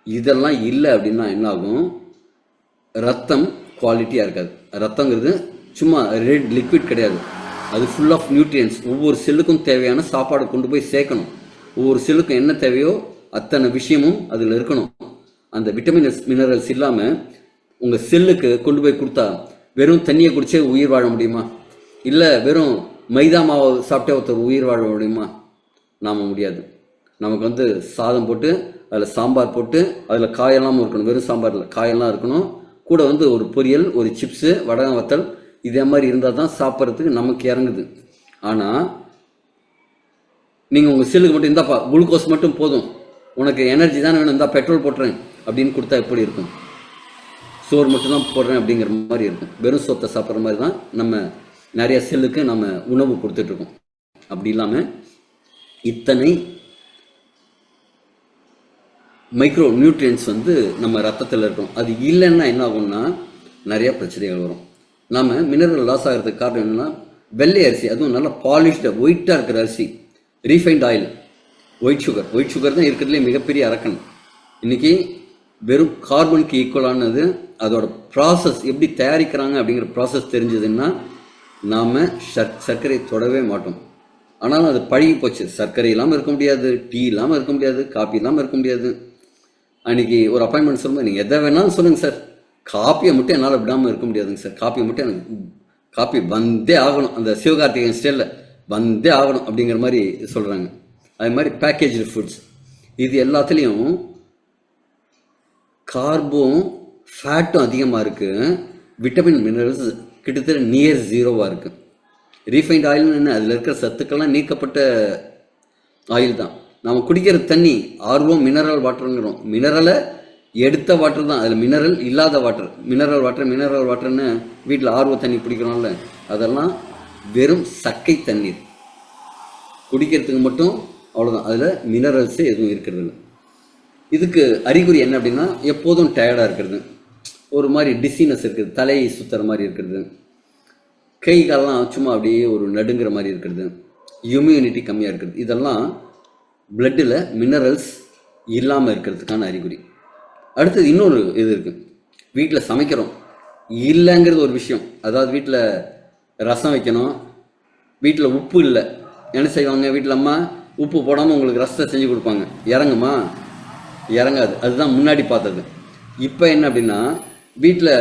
இதெல்லாம் இல்லை அப்படின்னா என்ன ஆகும்? ரத்தம் குவாலிட்டியாக இருக்காது. ரத்தங்கிறது சும்மா ரெட் லிக்விட் கிடையாது, அது ஃபுல் ஆஃப் நியூட்ரியன்ஸ். ஒவ்வொரு செல்லுக்கும் தேவையான சாப்பாடு கொண்டு போய் சேர்க்கணும். ஒவ்வொரு செல்லுக்கும் என்ன தேவையோ அத்தனை விஷயமும் அதில் இருக்கணும். அந்த விட்டமின்ஸ் மினரல்ஸ் இல்லாமல் உங்கள் செல்லுக்கு கொண்டு போய் கொடுத்தா வெறும் தண்ணியை குடிச்சே உயிர் வாழ முடியுமா? இல்லை வெறும் மைதா மாவு சாப்பிட்டே ஒருத்தர் உயிர் வாழ முடியுமா? நாம் முடியாது. நமக்கு வந்து சாதம் போட்டு அதில் சாம்பார் போட்டு அதில் காயெல்லாம் இருக்கணும். வெறும் சாம்பாரில் காயெல்லாம் இருக்கணும். கூட வந்து ஒரு பொரியல், ஒரு சிப்ஸு, வடகம் வத்தல் இதே மாதிரி இருந்தால் தான் சாப்பிட்றதுக்கு நமக்கு இறங்குது. ஆனால் நீங்கள் உங்கள் செல்லுக்கு மட்டும் இந்தாப்பா குளுக்கோஸ் மட்டும் போதும், உனக்கு எனர்ஜி தானே வேணும், இந்தா பெட்ரோல் போட்டுறேன் அப்படின்னு கொடுத்தா எப்படி இருக்கும்? சோறு மட்டும்தான் போடுறேன் அப்படிங்கிற மாதிரி இருக்கும். வெறும் சொத்தை சாப்பிட்ற மாதிரி தான் நம்ம நிறைய செல்லுக்கு நம்ம உணவு கொடுத்துட்ருக்கோம். அப்படி இல்லாமல் இத்தனை மைக்ரோ நியூட்ரியன்ஸ் வந்து நம்ம ரத்தத்தில் இருக்கும். அது இல்லைன்னா என்ன ஆகும்னா நிறைய பிரச்சனைகள் வரும். நாம் மினரல் லாஸ் ஆகிறதுக்கு காரணம் என்னென்னா வெள்ளை அரிசி, அதுவும் நல்லா பாலிஷ்டு ஒயிட்டாக இருக்கிற அரிசி, ரீஃபைண்ட் ஆயில், ஒயிட் சுகர் தான் இருக்கிறதுலே மிகப்பெரிய அரக்கன். இன்றைக்கி வெறும் கார்பனுக்கு ஈக்குவலானது. அதோட ப்ராசஸ் எப்படி தயாரிக்கிறாங்க அப்படிங்கிற ப்ராசஸ் தெரிஞ்சதுன்னா நாம் சர்க்கரை தொடவே மாட்டோம். ஆனாலும் அது பழகி போச்சு. சர்க்கரை இல்லாமல் இருக்க முடியாது, டீ இல்லாமல் இருக்க முடியாது, காப்பி இல்லாமல் இருக்க முடியாது. அன்றைக்கி ஒரு அப்பாயின்மெண்ட் சொல்லும்போது நீங்கள் எதை வேணாலும் சொல்லுங்கள் சார், காப்பியை மட்டும் என்னால் விடாமல் இருக்க முடியாதுங்க சார், காப்பியை மட்டும் எனக்கு காப்பி வந்தே ஆகணும், அந்த சிவகார்த்திகேயன் ஸ்டைலில் வந்தே ஆகணும் அப்படிங்கிற மாதிரி சொல்கிறாங்க. அது மாதிரி பேக்கேஜ்டு ஃபுட்ஸ் இது எல்லாத்துலேயும் கார்பும் ஃபேட்டும் அதிகமாக இருக்குது. விட்டமின் மினரல்ஸ் கிட்டத்தட்ட நியர் ஜீரோவாக இருக்குது. ரீஃபைண்ட் ஆயில்னு என்ன? அதில் இருக்கிற சத்துக்கள்லாம் நீக்கப்பட்ட ஆயில் தான். நம்ம குடிக்கிற தண்ணி ஆர்வம் மினரல் வாட்டருங்கிறோம். மினரலை எடுத்த வாட்டர் தான், அதில் மினரல் இல்லாத வாட்டர். மினரல் வாட்டர்னு வீட்டில் ஆர்வ தண்ணி பிடிக்கிறோம்ல, அதெல்லாம் வெறும் சக்கை தண்ணீர், குடிக்கிறதுக்கு மட்டும் அவ்வளோதான். அதில் மினரல்ஸே எதுவும் இருக்கிறது இல்லை. இதுக்கு அறிகுறி என்ன அப்படின்னா எப்போதும் டயர்டாக இருக்கிறது, ஒரு மாதிரி டிசீனஸ் இருக்குது, தலையை சுற்றுற மாதிரி இருக்கிறது, கை காலெலாம் சும்மா அப்படியே ஒரு நடுங்கிற மாதிரி இருக்கிறது, இம்யூனிட்டி கம்மியாக இருக்கிறது. இதெல்லாம் பிளட்டில் மினரல்ஸ் இல்லாமல் இருக்கிறதுக்கான அறிகுறி. அடுத்தது இன்னொரு இது இருக்குது. வீட்டில் சமைக்கிறோம், இல்லைங்கிறது ஒரு விஷயம். அதாவது வீட்டில் ரசம் வைக்கணும், வீட்டில் உப்பு இல்லை, என்ன செய்வாங்க? வீட்டில் அம்மா உப்பு போடாமல் உங்களுக்கு ரசத்தை செஞ்சு கொடுப்பாங்க. இறங்குமா? இறங்காது. அதுதான் முன்னாடி பார்த்தது. இப்போ என்ன அப்படின்னா வீட்டில்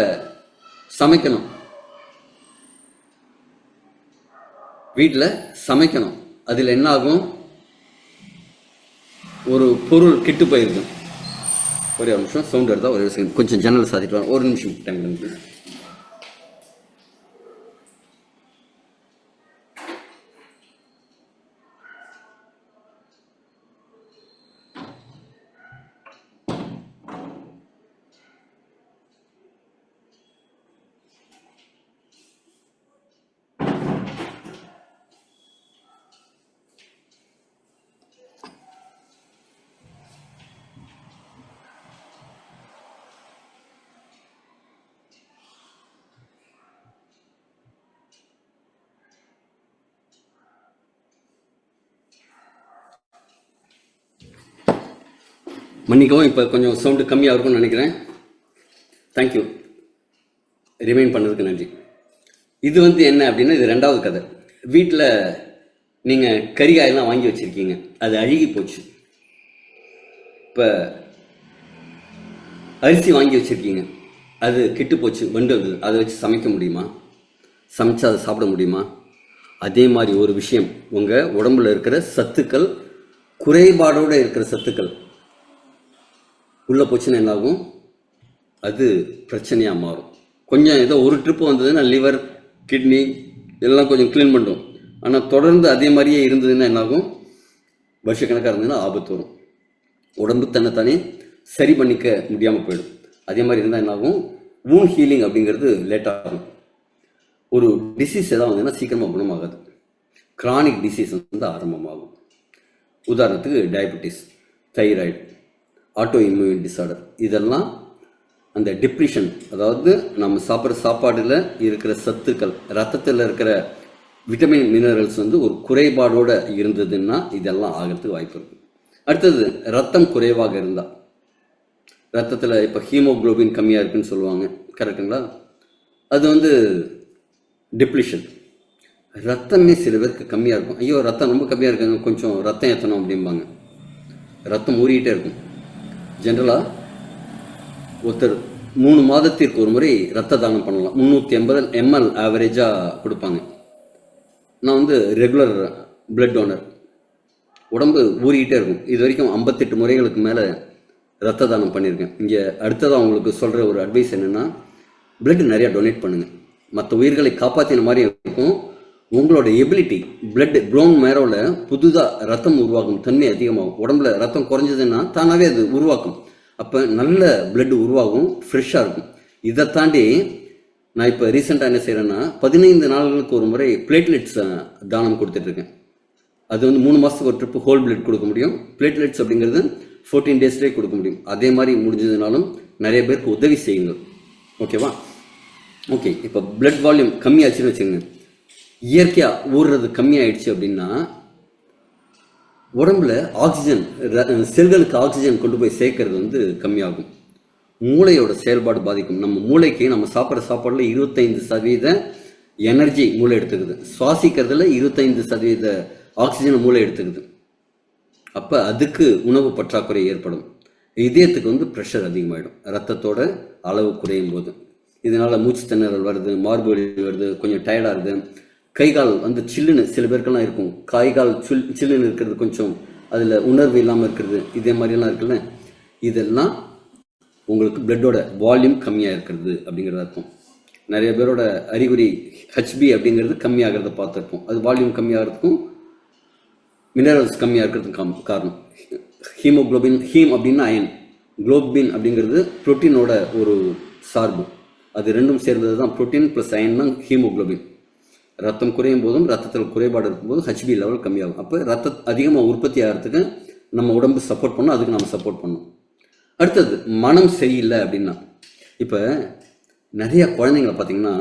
சமைக்கணும், அதில் என்ன ஆகும்? ஒரு பொருள் கெட்டு போயிருக்கும். ஒரே ஒரு நிமிஷம் சவுண்ட் எடுத்தால் ஒரே செகண்ட், கொஞ்சம் ஜன்னல் சாத்திட்டு வர ஒரு நிமிஷம் டைம் இருக்கு. மன்னிக்கவும், இப்போ கொஞ்சம் சவுண்டு கம்மியாக இருக்கும்னு நினைக்கிறேன். தேங்க்யூ, ரிமைண்ட் பண்ணதுக்கு நன்றி. இது வந்து என்ன அப்படின்னா இது ரெண்டாவது கதை. வீட்டில் நீங்கள் கறிகாயெல்லாம் வாங்கி வச்சுருக்கீங்க, அது அழுகி போச்சு. இப்போ அரிசி வாங்கி வச்சுருக்கீங்க, அது கெட்டு போச்சு, வண்டு வந்தது, அதை வச்சு சமைக்க முடியுமா? சமைச்சு அதை சாப்பிட முடியுமா? அதே மாதிரி ஒரு விஷயம், உங்கள் உடம்புல இருக்கிற சத்துக்கள், குறைபாடோடு இருக்கிற சத்துக்கள் உள்ளே போச்சுன்னா என்னாகும்? அது பிரச்சனையாக மாறும். கொஞ்சம் ஏதோ ஒரு ட்ரிப்பு வந்ததுன்னா லிவர், கிட்னி எல்லாம் கொஞ்சம் க்ளீன் பண்ணும். ஆனால் தொடர்ந்து அதே மாதிரியே இருந்ததுன்னா என்னாகும்? வருஷக்கணக்காக இருந்ததுன்னா ஆபத்து வரும். உடம்பு தன்னைத்தானே சரி பண்ணிக்க முடியாமல் போயிடும். அதே மாதிரி இருந்தால் என்னாகும்? வூண்ட் ஹீலிங் அப்படிங்கிறது லேட்டாகும். ஒரு டிசீஸ் எதாவது வந்ததுன்னா சீக்கிரமாக குணமாகாது. கிரானிக் டிசீஸ் வந்து ஆரம்பமாகும். உதாரணத்துக்கு diabetes, thyroid, auto immune disorder, இதெல்லாம் அந்த டிப்ளிஷன், அதாவது நம்ம சாப்பிட்ற சாப்பாடில் இருக்கிற சத்துக்கள், ரத்தத்தில் இருக்கிற விட்டமின் மினரல்ஸ் வந்து ஒரு குறைபாடோடு இருந்ததுன்னா இதெல்லாம் ஆகிறதுக்கு வாய்ப்பு இருக்குது. அடுத்தது ரத்தம் குறைவாக இருந்தால், ரத்தத்தில் இப்போ ஹீமோக்ளோபின் கம்மியாக இருக்குன்னு சொல்லுவாங்க, கரெக்டுங்களா? அது வந்து டிப்ளிஷன். ரத்தமே சில பேருக்கு கம்மியாக இருக்கும். ஐயோ ரத்தம் ரொம்ப கம்மியாக இருக்காங்க, கொஞ்சம் ரத்தம் ஏற்றணும் அப்படிம்பாங்க. ரத்தம் ஊறிக்கிட்டே இருக்கும். ஜென்ரலாக ஒருத்தர் 3 மாதத்திற்கு ஒரு முறை ரத்த தானம் பண்ணலாம். 380 ml ஆவரேஜாக கொடுப்பாங்க. நான் வந்து ரெகுலர் பிளட் டோனர். உடம்பு ஊறிக்கிட்டே இருக்கும். இது வரைக்கும் 58 முறைகளுக்கு மேலே ரத்த தானம் பண்ணியிருக்கேன். இங்கே அடுத்ததாக உங்களுக்கு சொல்கிற ஒரு அட்வைஸ் என்னென்னா, பிளட் நிறையா டொனேட் பண்ணுங்கள். மற்ற உயிர்களை காப்பாற்றின மாதிரி இருக்கும். உங்களோட எபிலிட்டி, பிளட் ப்ரோன் மேரோவில் புதுதாக ரத்தம் உருவாக்கும் தன்மை அதிகமாகும். உடம்புல ரத்தம் குறைஞ்சதுன்னா தானாகவே அது உருவாக்கும். அப்போ நல்ல பிளட் உருவாகும், ஃப்ரெஷ்ஷாக இருக்கும். இதை தாண்டி நான் இப்போ ரீசெண்டாக என்ன செய்கிறேன்னா, 15 நாள்களுக்கு ஒரு முறை பிளேட்லெட்ஸ் தானம் கொடுத்துட்ருக்கேன். அது வந்து 3 மாதத்துக்கு ஒரு ட்ரிப்பு ஹோல் பிளட் கொடுக்க முடியும். பிளேட்லெட்ஸ் அப்படிங்கிறது 14 டேஸ்லேயே கொடுக்க முடியும். அதே மாதிரி முடிஞ்சதுனாலும் நிறைய பேருக்கு உதவி செய்யுங்கள். ஓகேவா? ஓகே, இப்போ பிளட் வால்யூம் கம்மியாச்சுன்னு வச்சுக்கோங்க. இயற்கையாக ஊறுறது கம்மியாயிடுச்சு அப்படின்னா உடம்புல ஆக்சிஜன், செல்களுக்கு ஆக்சிஜன் கொண்டு போய் சேர்க்கறது வந்து கம்மியாகும். மூளையோட செயல்பாடு பாதிக்கும். நம்ம மூளைக்கு நம்ம சாப்பிட்ற சாப்பாடுல 25% எனர்ஜி மூளை எடுத்துக்குது. சுவாசிக்கிறதுல 25% ஆக்சிஜன் மூளை எடுத்துக்குது. அப்போ அதுக்கு உணவு பற்றாக்குறை ஏற்படும். இதயத்துக்கு வந்து ப்ரெஷர் அதிகமாகிடும், ரத்தத்தோட அளவு குறையும் போது. இதனால மூச்சு திணறல் வருது, மார்பு வலி வருது, கொஞ்சம் டயர்டாக இருக்குது. கை கால் வந்து சில்லுன்னு சில பேருக்கெல்லாம் இருக்கும். கை கால் சில்லுன்னு இருக்கிறது, கொஞ்சம் அதில் உணர்வு இல்லாமல் இருக்கிறது, இதே மாதிரியெல்லாம் இருக்குல்ல. இதெல்லாம் உங்களுக்கு பிளட்டோட வால்யூம் கம்மியாக இருக்கிறது அப்படிங்கிறதா இருக்கும். நிறைய பேரோட அறிகுறி ஹெச்பி அப்படிங்கிறது கம்மியாகிறத பார்த்துருப்போம். அது வால்யூம் கம்மியாகிறதுக்கும் மினரல்ஸ் கம்மியாக இருக்கிறதுக்கு காரணம். ஹீமோக்ளோபின், ஹீம் அப்படின்னா அயன், குளோபின் அப்படிங்கிறது புரோட்டீனோட ஒரு சார்பு. அது ரெண்டும் சேர்ந்தது தான் புரோட்டீன் ப்ளஸ் அயன் தான் ஹீமோக்ளோபின். ரத்தம் குறையும் போதும் ரத்தத்தில் குறைபாடு இருக்கும்போது ஹெச்பி லெவல் கம்மியாகும். அப்போ ரத்தம் அதிகமாக உற்பத்தி ஆகிறதுக்கு நம்ம உடம்பு சப்போர்ட் பண்ணணும், அதுக்கு நம்ம சப்போர்ட் பண்ணணும். அடுத்தது மனம் சரியில்லை அப்படின்னா, இப்போ நிறைய குழந்தைங்களை பார்த்தீங்கன்னா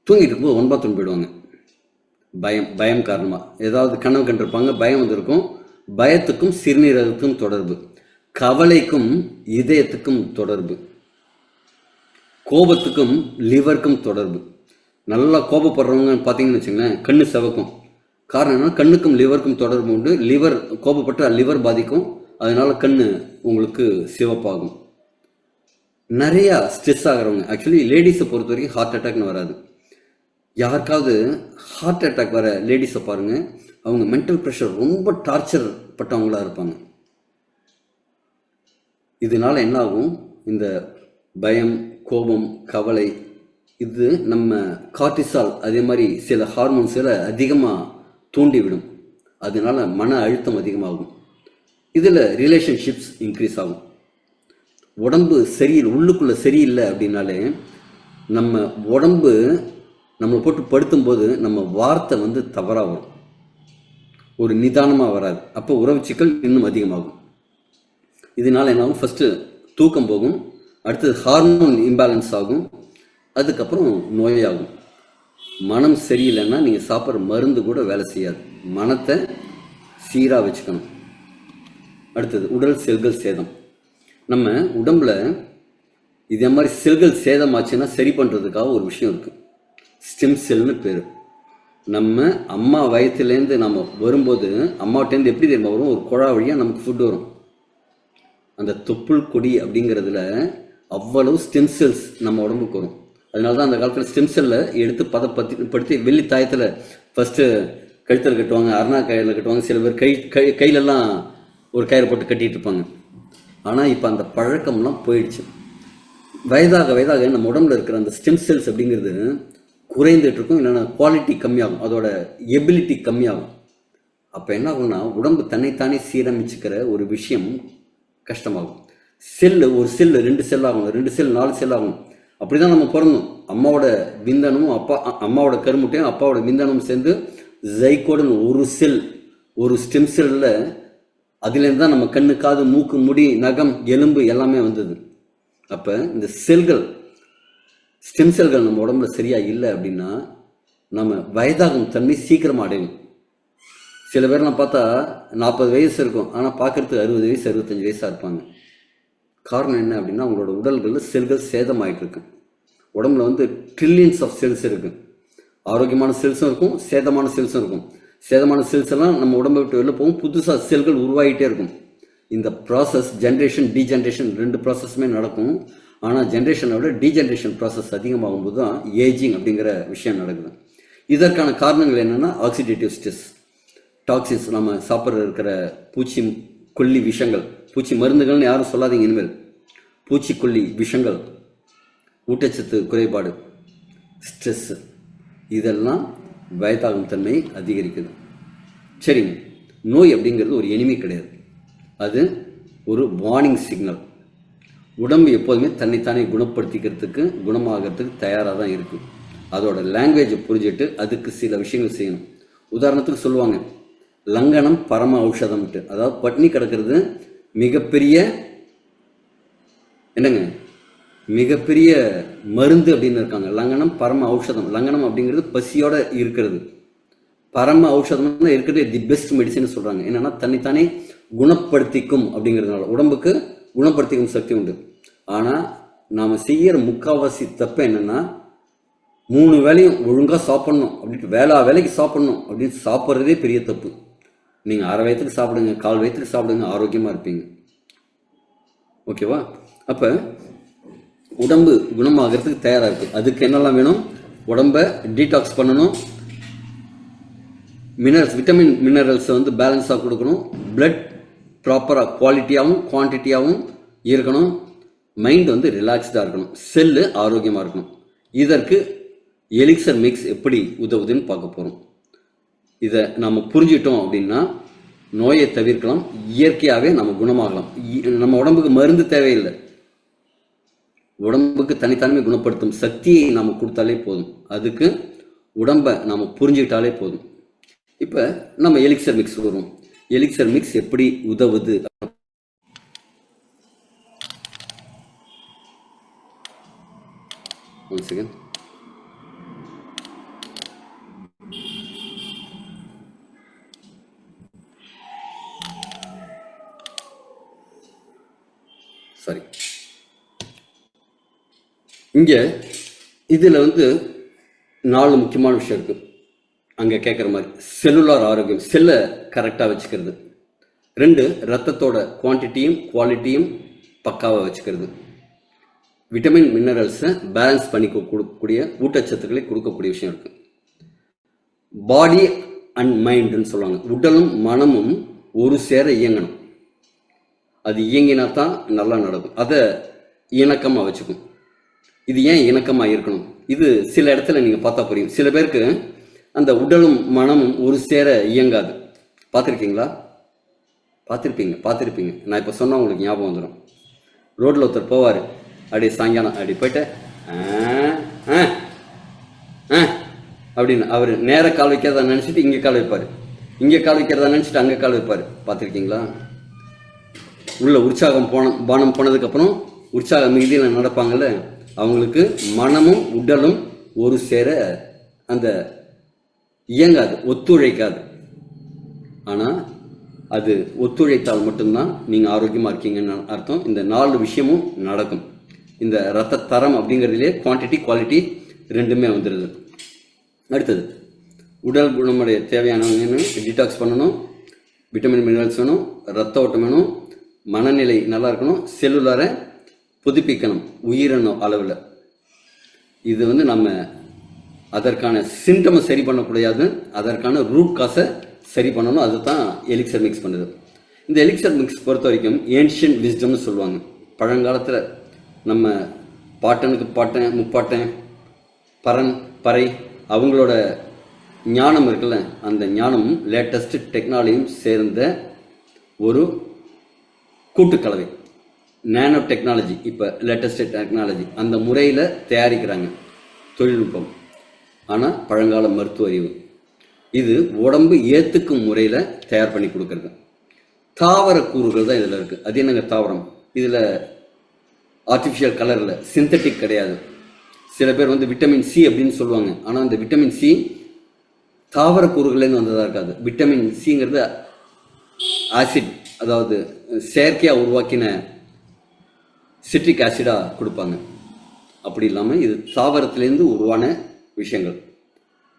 தூங்கிட்டு இருக்கும்போது ஒன் பாத்ரூம் போயிடுவாங்க. பயம் காரணமாக ஏதாவது கனவு கண்டிருப்பாங்க, பயம் வந்திருக்கும். பயத்துக்கும் சிறுநீரகத்துக்கும் தொடர்பு, கவலைக்கும் இதயத்துக்கும் தொடர்பு, கோபத்துக்கும் லிவருக்கும் தொடர்பு. நல்லா கோபப்படுறவங்க பார்த்தீங்கன்னு வச்சுங்களேன், கண்ணு செவக்கும். காரணம் என்ன? கண்ணுக்கும் லிவருக்கும் தொடர்பு உண்டு. லிவர் கோபப்பட்டு லிவர் பாதிக்கும், அதனால கண்ணு உங்களுக்கு சிவப்பாகும். நிறையா ஸ்ட்ரெஸ் ஆகிறவங்க, ஆக்சுவலி லேடிஸை பொறுத்த வரைக்கும் ஹார்ட் அட்டாக்னு வராது. யாருக்காவது ஹார்ட் அட்டாக் வர லேடிஸை பாருங்கள், அவங்க மென்டல் ப்ரெஷர் ரொம்ப டார்ச்சர் பட்டவங்களாக இருப்பாங்க. இதனால என்ன ஆகும்? இந்த பயம், கோபம், கவலை, இது நம்ம கார்டிசால் அதே மாதிரி சில ஹார்மோன்ஸில் அதிகமாக தூண்டிவிடும். அதனால மன அழுத்தம் அதிகமாகும். இதில் ரிலேஷன்ஷிப்ஸ் இன்க்ரீஸ் ஆகும். உடம்பு சரியில்லை, உள்ளுக்குள்ளே சரியில்லை அப்படின்னாலே நம்ம உடம்பு நம்மளை போட்டு படுத்தும்போது நம்ம வார்த்தை வந்து தவறாக வரும், ஒரு நிதானமாக வராது. அப்போ உறவு சிக்கல் இன்னும் அதிகமாகும். இதனால என்ன ஆகும்? ஃபஸ்ட்டு தூக்கம் போகும், அடுத்தது ஹார்மோன் இம்பேலன்ஸ் ஆகும், அதுக்கப்புறம் நோயாகும். மனம் சரியில்லைன்னா நீங்கள் சாப்பிட்ற மருந்து கூட வேலை செய்யாது. மனத்தை சீராக வச்சுக்கணும். அடுத்தது உடல் செல்கள் சேதம். நம்ம உடம்புல இதே மாதிரி செல்கள் சேதமாச்சுன்னா சரி பண்ணுறதுக்காக ஒரு விஷயம் இருக்குது, ஸ்டெம் செல்னு பேர். நம்ம அம்மா வயிற்றுலேருந்து நம்ம வரும்போது அம்மாவிட்டேருந்து எப்படி தெரியுமா வரும்? ஒரு குழா வழியாக நமக்கு ஃபுட் வரும். அந்த தொப்புள் கொடி அப்படிங்கிறதுல அவ்வளவு ஸ்டெம் செல்ஸ் நம்ம உடம்புக்கு வரும். அதனால தான் அந்த காலத்தில் ஸ்டெம் செல்லை எடுத்து படுத்தி வெள்ளி தாயத்தில் ஃபஸ்ட்டு கழுத்தில் கட்டுவாங்க, அருணா கயிறில் கட்டுவாங்க. சில பேர் கையிலெல்லாம் ஒரு கயிறு போட்டு கட்டிகிட்டு இருப்பாங்க. ஆனால் இப்போ அந்த பழக்கம்லாம் போயிடுச்சு. வயதாக வயதாக நம்ம உடம்புல இருக்கிற அந்த ஸ்டெம் செல்ஸ் அப்படிங்கிறது குறைந்துட்டு இருக்கும், இல்லைன்னா குவாலிட்டி கம்மியாகும், அதோட எபிலிட்டி கம்மியாகும். அப்போ என்ன ஆகும்னா உடம்பு தன்னைத்தானே சீரமைச்சுக்கிற ஒரு விஷயம் கஷ்டமாகும். செல்லு, ஒரு செல்லு 2 செல் ஆகும், 2 செல் 4 செல் ஆகும். அப்படி தான் நம்ம பிறந்தோம். அம்மாவோட விந்தனமும் அம்மாவோட கருமுட்டையும் அப்பாவோட விந்தனமும் சேர்ந்து ஜைகோடுன்னு ஒரு செல், ஒரு ஸ்டெம் செல்லில் அதுலேருந்து தான் நம்ம கண்ணு, காது, மூக்கு, முடி, நகம், எலும்பு எல்லாமே வந்தது. அப்போ இந்த செல்கள், ஸ்டெம் செல்கள் நம்ம உடம்புல சரியாக இல்லை அப்படின்னா நம்ம வயதாகும் தன்மை சீக்கிரமாக அடையும். சில பேர்லாம் பார்த்தா 40 வயசு இருக்கும், ஆனால் பார்க்குறதுக்கு 60 வயசு 65 வயசாக இருப்பாங்க. காரணம் என்ன அப்படின்னா அவங்களோட உடல்களில் செல்கள் சேதமாயிட்டு இருக்கு. உடம்புல வந்து ட்ரில்லியன்ஸ் ஆஃப் செல்ஸ் இருக்குது. ஆரோக்கியமான செல்ஸும் இருக்கும், சேதமான செல்ஸும் இருக்கும். சேதமான செல்ஸ் எல்லாம் நம்ம உடம்பை விட்டு வெளில போகும், புதுசாக செல்கள் உருவாகிட்டே இருக்கும். இந்த ப்ராசஸ் ஜென்ரேஷன் டீஜென்ரேஷன் 2 ப்ராசஸுமே நடக்கும். ஆனால் ஜென்ரேஷனை விட டீஜென்ரேஷன் ப்ராசஸ் அதிகமாகும் போது தான் ஏஜிங் அப்படிங்கிற விஷயம் நடக்குது. இதற்கான காரணங்கள் என்னென்னா ஆக்சிடேட்டிவ் ஸ்ட்ரெஸ், டாக்ஸின்ஸ், நம்ம சாப்பிட்ற இருக்கிற பூச்சி கொல்லி விஷங்கள், பூச்சி மருந்துகள்னு யாரும் சொல்லாதீங்க இனிமேல், பூச்சிக்கொல்லி விஷங்கள், ஊட்டச்சத்து குறைபாடு, ஸ்ட்ரெஸ்ஸு, இதெல்லாம் வயதாகும் தன்மையை அதிகரிக்குது. சரிங்க, நோய் அப்படிங்கிறது ஒரு எனிமி கிடையாது, அது ஒரு வார்னிங் சிக்னல். உடம்பு எப்போதுமே தன்னைத்தானே குணப்படுத்திக்கிறதுக்கு, குணமாகறதுக்கு தயாராக தான் இருக்குது. அதோட லாங்குவேஜை புரிஞ்சுட்டு அதுக்கு சில விஷயங்கள் செய்யணும். உதாரணத்துக்கு சொல்லுவாங்க லங்கனம் பரம ஔஷதம்ட்டு, அதாவது பட்னி கிடக்கிறது மிகப்பெரிய என்னங்க, மிகப்பெரிய மருந்து அப்படின்னு இருக்காங்க. லங்கனம் பரம ஔஷதம். லங்கனம் அப்படிங்கிறது பசியோட இருக்கிறது, பரம ஔஷதம் இருக்கிறது தி பெஸ்ட் மெடிசன் சொல்றாங்க. என்னன்னா தன்னைத்தானே குணப்படுத்திக்கும் அப்படிங்கிறதுனால உடம்புக்கு குணப்படுத்திக்கும் சக்தி உண்டு. ஆனா நாம செய்யற முக்காவாசி தப்பு என்னன்னா 3 வேளையும் ஒழுங்கா சாப்பிடணும் அப்படின்ட்டு வேலைக்கு சாப்பிடணும் அப்படின்னு சாப்பிட்றதே பெரிய தப்பு. நீங்க அரை வயத்துக்கு சாப்பிடுங்க, 1/4 வயத்துக்கு சாப்பிடுங்க, ஆரோக்கியமா இருப்பீங்க. ஓகேவா? அப்ப உடம்பு குணமாகறதுக்கு தயாரா இருக்கு. அதுக்கு என்னெல்லாம் வேணும்? உடம்ப டீடாக்ஸ் பண்ணணும், மினரல்ஸ், விட்டமின் மினரல்ஸை வந்து பேலன்ஸாக கொடுக்கணும், பிளட் ப்ராப்பராக குவாலிட்டியாகவும் குவான்டிட்டியாகவும் இருக்கணும், மைண்ட் வந்து ரிலாக்ஸ்டாக இருக்கணும், செல்லு ஆரோக்கியமாக இருக்கணும். இதற்கு எலிக்சர் மிக்ஸ் எப்படி உதவுதுன்னு பார்க்க போகிறோம். இதை நம்ம புரிஞ்சிட்டோம் அப்படின்னா நோயை தவிர்க்கலாம், இயற்கையாகவே நம்ம குணமாகலாம். நம்ம உடம்புக்கு மருந்து தேவையில்லை, உடம்புக்கு தனித்தன்மை குணப்படுத்தும் சக்தியை நாம் கொடுத்தாலே போதும். அதுக்கு உடம்பை நாம் புரிஞ்சுக்கிட்டாலே போதும். இப்போ நம்ம எலிக்சர் மிக்ஸ் வருவோம். எலிக்சர் மிக்ஸ் எப்படி உதவுது? One second. சாரி, இங்க இதுல வந்து 4 முக்கியமான விஷயம் இருக்கு. அங்க கேட்குற மாதிரி செல்லுலார் ஆரோக்கியம், செல்லை கரெக்டாக வச்சுக்கிறது. 2, ரத்தத்தோட குவான்டிட்டியும் குவாலிட்டியும் பக்காவாக வச்சுக்கிறது. விட்டமின் மினரல்ஸை பேலன்ஸ் பண்ணி கொடுக்கக்கூடிய, ஊட்டச்சத்துக்களை கொடுக்கக்கூடிய விஷயம் இருக்கு. பாடி அண்ட் மைண்டுன்னு சொல்லுவாங்க. உடலும் மனமும் ஒரு சேர இயங்கணும். அது இயங்கினா தான் நல்லா நடக்கும். அதை இணக்கமாக வச்சுக்கும். இது ஏன் இணக்கமாக இருக்கணும்? இது சில இடத்துல நீங்கள் பார்த்தா புரியும். சில பேருக்கு அந்த உடலும் மனமும் ஒரு சேர இயங்காது. பார்த்துருக்கீங்களா? பார்த்துருப்பீங்க. நான் இப்போ சொன்னால் உங்களுக்கு ஞாபகம் வந்துடும். ரோட்டில் ஒருத்தர் போவார், அப்படியே சாயங்காலம் அப்படி போயிட்டு அப்படின்னு அவர் நேர கால் வைக்கிறதா நினச்சிட்டு இங்கே கால் வைப்பார், இங்கே கால் வைக்கிறதா நினச்சிட்டு அங்கே கால் வைப்பார். பார்த்துருக்கீங்களா? உள்ள உற்சாகம் பானம் போனதுக்கப்புறம் உற்சாக மிகுதியில் நடப்பாங்கல்ல, அவங்களுக்கு மனமும் உடலும் ஒரு சேர அந்த இயங்காது, ஒத்துழைக்காது. ஆனால் அது ஒத்துழைத்தால் மட்டும்தான் நீங்கள் ஆரோக்கியமாக இருக்கீங்கன்னு அர்த்தம். இந்த 4 விஷயமும் நடக்கும். இந்த ரத்த தரம் அப்படிங்கிறதுலே குவான்டிட்டி குவாலிட்டி 2மே வந்துடுது. அடுத்தது உடல் குணமுடைய தேவையானவங்க டீடாக்ஸ் பண்ணணும், விட்டமின் மினரல்ஸ் வேணும், ரத்த ஓட்டம் வேணும், மனநிலை நல்லா இருக்கணும், செல்லுலாரை புதுப்பிக்கணும் உயிரணு அளவில். இது வந்து நம்ம அதற்கான சிம்டமை சரி பண்ணக்கூடாது, அதற்கான ரூட் காசை சரி பண்ணணும். அதுதான் எலிக்சர் மிக்ஸ் பண்ணுது. இந்த எலிக்சர் மிக்ஸ் பொறுத்த வரைக்கும் ஏன்ஷியன்ட் விஸ்டம்னு சொல்லுவாங்க. பழங்காலத்தில் நம்ம பாட்டனுக்கு பாட்டன், முப்பாட்டன், பரன், பறை அவங்களோட ஞானம் இருக்குல்ல, அந்த ஞானமும் லேட்டஸ்ட் டெக்னாலஜியும் சேர்ந்த ஒரு கூட்டுக்கலவை. நேனோ டெக்னாலஜி, இப்போ லேட்டஸ்ட் டெக்னாலஜி, அந்த முறையில் தயாரிக்கிறாங்க தொழில்நுட்பம். ஆனால் பழங்கால மருத்துவ அறிவு. இது உடம்பு ஏற்றுக்கும் முறையில் தயார் பண்ணி கொடுக்கறது. தாவர கூறுகள் தான் இதில் இருக்குது. அது என்னங்க தாவரம்? இதில் ஆர்டிஃபிஷியல் கலரில் சிந்தட்டிக் கிடையாது. சில பேர் வந்து விட்டமின் சி அப்படின்னு சொல்லுவாங்க. ஆனால் அந்த விட்டமின் சி தாவர கூறுகள்லேருந்து வந்ததாக இருக்காது. விட்டமின் சிங்கிறது ஆசிட், அதாவது செயற்கையாக உருவாக்கின சிட்ரிக் ஆசிடாக கொடுப்பாங்க. அப்படி இல்லாமல் இது தாவரத்திலேருந்து உருவான விஷயங்கள்.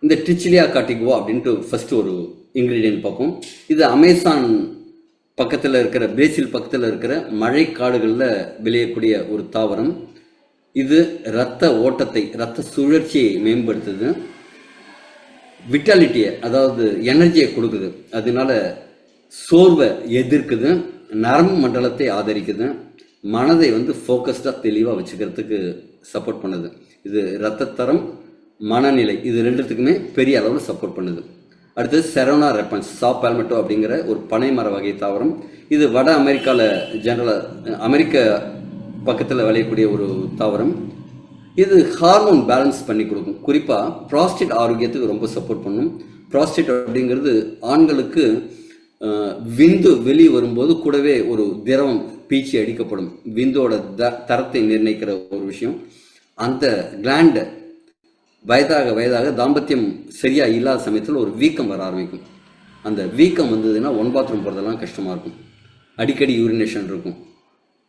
இந்த ட்ரிச்சிலியா காட்டிகுவா அப்படின்ட்டு ஃபர்ஸ்ட் ஒரு இன்க்ரீடியன்ட் பார்ப்போம். இது அமேசான் பக்கத்தில் இருக்கிற, பிரேசில் பக்கத்தில் இருக்கிற மழை காடுகளில் விளையக்கூடிய ஒரு தாவரம். இது இரத்த ஓட்டத்தை, இரத்த சுழற்சியை மேம்படுத்துது, விட்டாலிட்டியை, அதாவது எனர்ஜியை கொடுக்குது, அதனால சோர்வை எதிர்க்குது, நரம்பு மண்டலத்தை ஆதரிக்குது, மனதை வந்து ஃபோக்கஸ்டாக தெளிவாக வச்சுக்கிறதுக்கு சப்போர்ட் பண்ணுது. இது இரத்தத்தரம், மனநிலை, இது ரெண்டுத்துக்குமே பெரிய அளவில் சப்போர்ட் பண்ணுது. அடுத்தது செரோனா ரெப்பன்ஸ், சா பால்மெட்டோ அப்படிங்கிற ஒரு பனை மர வகை தாவரம். இது வட அமெரிக்காவில் ஜெனரலாக அமெரிக்க பக்கத்தில் விளையக்கூடிய ஒரு தாவரம். இது ஹார்மோன் பேலன்ஸ் பண்ணி கொடுக்கும். குறிப்பாக ப்ராஸ்டேட் ஆரோக்கியத்துக்கு ரொம்ப சப்போர்ட் பண்ணும். ப்ராஸ்டேட் அப்படிங்கிறது ஆண்களுக்கு விந்து வெளியே வரும்போது கூடவே ஒரு திரவம் பீச்சி அடிக்கப்படும். விந்தோட தரத்தை நிர்ணயிக்கிற ஒரு விஷயம். அந்த கிளாண்டை வயதாக வயதாக தாம்பத்தியம் சரியாக இல்லாத சமயத்தில் ஒரு வீக்கம் வர ஆரம்பிக்கும். அந்த வீக்கம் வந்ததுன்னா ஒன் பாத்ரூம் போகிறதெல்லாம் கஷ்டமாக இருக்கும். அடிக்கடி யூரினேஷன் இருக்கும்.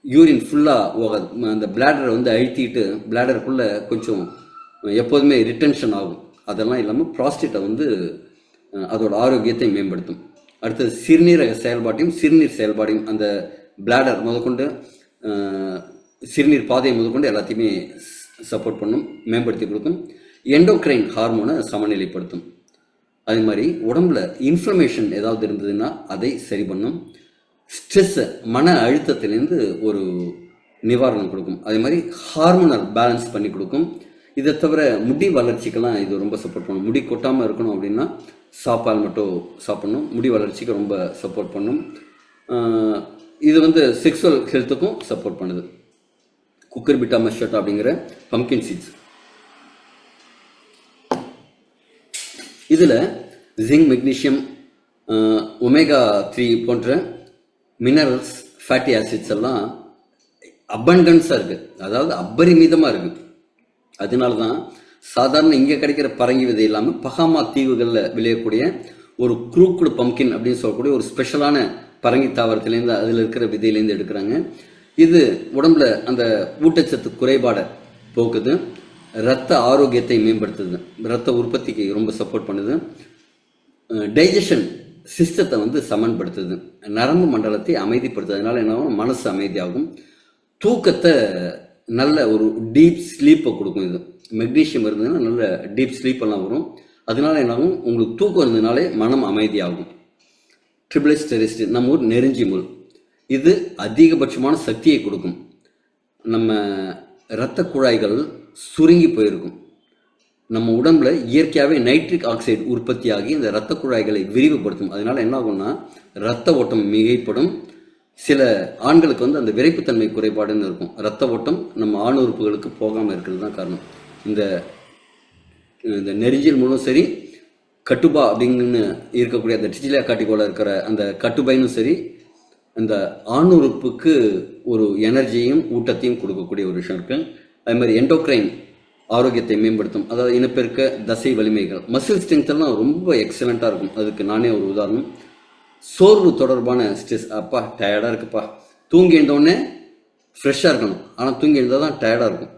யூரின் ஃபுல்லாக அந்த பிளாடரை வந்து அழுத்திட்டு பிளாடருக்குள்ளே கொஞ்சம் எப்போதுமே ரிட்டென்ஷன் ஆகும். அதெல்லாம் இல்லாமல் ப்ராஸ்டேட்டை வந்து அதோட ஆரோக்கியத்தை மேம்படுத்தும். அடுத்தது சிறுநீரக செயல்பாட்டையும் சிறுநீர் செயல்பாடையும், அந்த பிளாடர் முதற்கொண்டு சிறுநீர் பாதையை முதற்கொண்டு எல்லாத்தையுமே சப்போர்ட் பண்ணும், மேம்படுத்தி கொடுக்கும். எண்டோக்ரைன் ஹார்மோனை சமநிலைப்படுத்தும். அதே மாதிரி உடம்புல இன்ஃப்ளமேஷன் ஏதாவது இருந்ததுன்னா அதை சரி பண்ணும். ஸ்ட்ரெஸ்ஸை, மன அழுத்தத்திலேருந்து ஒரு நிவாரணம் கொடுக்கும். அதே மாதிரி ஹார்மோனல் பேலன்ஸ் பண்ணி கொடுக்கும். இதை தவிர முடி வளர்ச்சிக்கெல்லாம் இது ரொம்ப சப்போர்ட் பண்ணும். முடி கொட்டாமல் இருக்கணும் அப்படின்னா சாப்பால் மட்டும் சாப்பிடணும். முடி வளர்ச்சிக்கு ரொம்ப சப்போர்ட் பண்ணும். இது வந்து செக்ஸுவல் ஹெல்த்துக்கும் சப்போர்ட் பண்ணுது. குக்கர்பிட்டா மஸ்டர்ட் அப்படிங்கிற பம்கின் சீட்ஸ், இதில் ஜிங்க், மெக்னீஷியம், ஒமேகா 3 போன்ற மினரல்ஸ், ஃபேட்டி ஆசிட்ஸ் எல்லாம் அபண்டன்ஸாக இருக்குது, அதாவது அபரிமிதமாக இருக்குது. அதனால தான் சாதாரண இங்கே கிடைக்கிற பரங்கி விதை இல்லாமல் பஹாமா தீவுகளில் விளையக்கூடிய ஒரு குரூக்குடு பம்கின் அப்படின்னு சொல்லக்கூடிய ஒரு ஸ்பெஷலான பரங்கி தாவரத்துலேருந்து, அதில் இருக்கிற விதையிலேருந்து எடுக்கிறாங்க. இது உடம்புல அந்த ஊட்டச்சத்து குறைபாடை போக்குது, இரத்த ஆரோக்கியத்தை மேம்படுத்துது, இரத்த உற்பத்திக்கு ரொம்ப சப்போர்ட் பண்ணுது, டைஜஷன் சிஸ்டத்தை வந்து சமன்படுத்துது, நரம்பு மண்டலத்தை அமைதிப்படுத்துது. அதனால என்ன ஆகும்? மனசு அமைதியாகும். தூக்கத்தை, நல்ல ஒரு டீப் ஸ்லீப்பை கொடுக்கும். இது மெக்னீஷியம் இருந்ததுன்னா நல்ல டீப் ஸ்லீப்பெல்லாம் வரும். அதனால என்ன ஆகும்? உங்களுக்கு தூக்கம் இருந்ததுனாலே மனம் அமைதியாகும். ட்ரிபிளஸ் டெரிஸ்ட், நம்ம ஊர் நெருஞ்சி முள், இது அதிகபட்சமான சக்தியை கொடுக்கும். நம்ம இரத்த குழாய்கள் சுருங்கி போயிருக்கும். நம்ம உடம்புல இயற்கையாகவே நைட்ரிக் ஆக்சைடு உற்பத்தியாகி இந்த இரத்த குழாய்களை விரிவுபடுத்தும். அதனால என்ன ஆகும்னா இரத்த ஓட்டம் மிகைப்படும். சில ஆண்களுக்கு வந்து அந்த விரைப்புத்தன்மை குறைபாடுன்னு இருக்கும். இரத்த ஓட்டம் நம்ம ஆண் உறுப்புகளுக்கு போகாமல் இருக்கிறது தான் காரணம். இந்த நெரிஞ்சில் மூலம் சரி, கட்டுபா அப்படின்னு இருக்கக்கூடிய அந்த டிச்சிலியா காட்டிகோல இருக்கிற அந்த கட்டுபைனும் சரி, அந்த ஆண் உறுப்புக்கு ஒரு எனர்ஜியும் ஊட்டத்தையும் கொடுக்கக்கூடிய ஒரு விஷயம் இருக்குது. அதே மாதிரி எண்டோக்ரைன் ஆரோக்கியத்தை மேம்படுத்தும். அதாவது இனப்பெருக்க, தசை வலிமைகள், மசில் ஸ்ட்ரென்த் எல்லாம் ரொம்ப எக்ஸலண்ட்டாக இருக்கும். அதுக்கு நானே ஒரு உதாரணம். சோர்வு தொடர்பான ஸ்ட்ரெஸ், அப்பா டயர்டாக இருக்குப்பா, தூங்கி எழுந்தோடனே ஃப்ரெஷ்ஷாக இருக்கணும், ஆனால் தூங்கி எழுந்தால் தான் டயர்டாக இருக்கும்.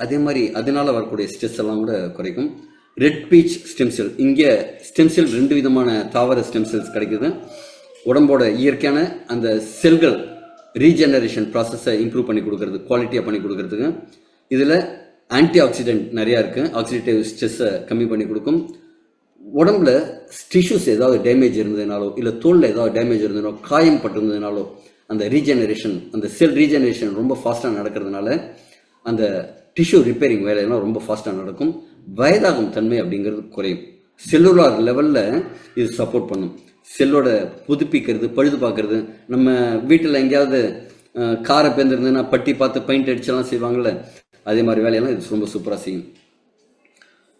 அதே மாதிரி அதனால் வரக்கூடிய ஸ்ட்ரெஸ் எல்லாம் கூட குறைக்கும். ரெட் பீச் ஸ்டெம் செல், இங்கே ஸ்டெம் செல் 2 விதமான தாவர ஸ்டெம் செல்ஸ் கிடைக்குது. உடம்போட இயற்கையான அந்த செல்கள் ரீஜெனரேஷன் ப்ராசஸை இம்ப்ரூவ் பண்ணி கொடுக்கறது, குவாலிட்டியாக பண்ணி கொடுக்கறதுக்கு. இதில் ஆன்டி ஆக்சிடென்ட் நிறையா இருக்குது. ஆக்சிடேட்டிவ் ஸ்ட்ரெஸ்ஸை கம்மி பண்ணி கொடுக்கும். உடம்புல டிஷ்யூஸ் ஏதாவது டேமேஜ் இருந்ததுனாலோ, இல்லை தோலில் ஏதாவது டேமேஜ் இருந்ததுனாலோ, காயம் பட்டிருந்ததுனாலோ, அந்த ரீஜெனரேஷன், அந்த செல் ரீஜெனரேஷன் ரொம்ப ஃபாஸ்ட்டாக நடக்கிறதுனால அந்த டிஷ்யூ ரிப்பேரிங் வேலையெல்லாம் ரொம்ப ஃபாஸ்ட்டாக நடக்கும். வயதாகும் தன்மை அப்படிங்கிறது குறையும். செல்லுலார் லெவலில் இது சப்போர்ட் பண்ணும். செல்லோட புதுப்பிக்கிறது, பழுது பார்க்கறது. நம்ம வீட்டில் எங்கேயாவது காரை பேர்ந்துருந்ததுன்னா பட்டி பார்த்து பெயிண்ட் அடிச்செல்லாம் செய்வாங்கள்ல, அதே மாதிரி வேலையெல்லாம் இது ரொம்ப சூப்பராக செய்யும்.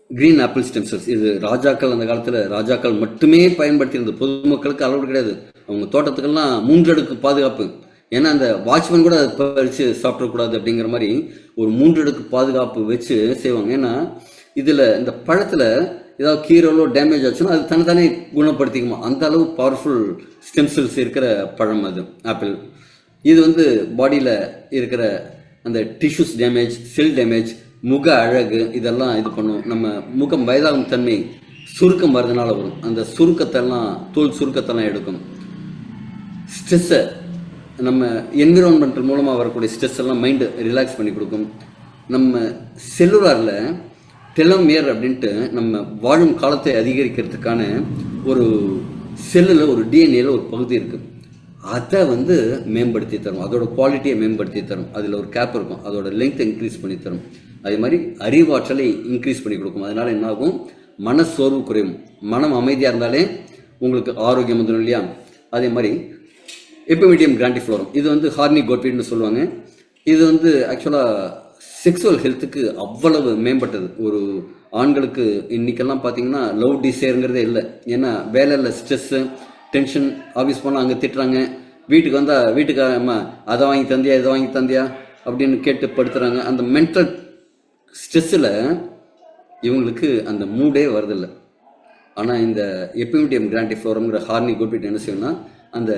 Green apple stem cells. இது ராஜாக்கள் அந்த காலத்தில் ராஜாக்கள் மட்டுமே பயன்படுத்தியிருந்தது, பொதுமக்களுக்கு அளவு கிடையாது. அவங்க தோட்டத்துக்கெல்லாம் 3 அடுக்கு பாதுகாப்பு. ஏன்னா அந்த வாட்ச்மேன் கூட அதை பறித்து சாப்பிடக்கூடாது அப்படிங்கிற மாதிரி ஒரு 3 அடுக்கு பாதுகாப்பு வச்சு செய்வாங்க. ஏன்னா இதில் இந்த பழத்தில் ஏதாவது கீரலோ டேமேஜ் ஆச்சுன்னா அது தனித்தானே குணப்படுத்திக்குமா, அந்த அளவு பவர்ஃபுல் ஸ்டெம் செல்ஸ் இருக்கிற பழம் அது ஆப்பிள். இது வந்து பாடியில் இருக்கிற அந்த டிஷ்யூஸ் டேமேஜ், செல் டேமேஜ், முக அழகு இதெல்லாம் இது பண்ணும். நம்ம முகம் வயதாகும் தன்மை சுருக்கம் வரதுனால வரும், அந்த சுருக்கத்தெல்லாம் தோல் சுருக்கத்தெல்லாம் எடுக்கும். ஸ்ட்ரெஸ்ஸை நம்ம என்விரான்மெண்டல் மூலமாக வரக்கூடிய ஸ்ட்ரெஸ் எல்லாம் மைண்டு ரிலாக்ஸ் பண்ணி கொடுக்கும். நம்ம செல்லுலாரில் டெலோமியர் அப்படின்ட்டு நம்ம வாழும் காலத்தை அதிகரிக்கிறதுக்கான ஒரு செல்லில் ஒரு டிஎன்ஏல ஒரு பகுதி இருக்குது, அதை வந்து மேம்படுத்தி தரும், அதோட குவாலிட்டியை மேம்படுத்தி தரும். அதில் ஒரு கேப் இருக்கும், அதோட லெங்க்த்தை இன்க்ரீஸ் பண்ணி தரும். அதே மாதிரி அறிவாற்றலை இன்க்ரீஸ் பண்ணி கொடுக்கும். அதனால் என்னாகும், மன சோர்வு குறையும். மனம் அமைதியாக இருந்தாலே உங்களுக்கு ஆரோக்கியம் வந்துடும் இல்லையா. அதே மாதிரி எபிமீடியம் கிராண்டிஃப்ளோரம், இது வந்து ஹார்னி கோட்வீட்னு சொல்லுவாங்க. இது வந்து ஆக்சுவலாக செக்ஸுவல் ஹெல்த்துக்கு அவ்வளவு மேம்பட்டது. ஒரு ஆண்களுக்கு இன்றைக்கெல்லாம் பார்த்தீங்கன்னா லவ் டிசைருங்கிறதே இல்லை. ஏன்னா வேலையில் ஸ்ட்ரெஸ்ஸு, டென்ஷன், ஆஃபீஸ் போனால் அங்கே திட்டுறாங்க, வீட்டுக்கு வந்தால் வீட்டுக்கு அம்மா அதை வாங்கி தந்தியா இதை வாங்கி தந்தியா அப்படின்னு கேட்டு படுத்துகிறாங்க. அந்த மென்டல் ஸ்ட்ரெஸ்ஸில் இவங்களுக்கு அந்த மூடே வருதில்லை. ஆனால் இந்த எபிமீடியம் கிராண்டிஃப்ளோரம்ங்கிற ஹார்னி கோட்வீட் என்ன செய்யணும்னா அந்த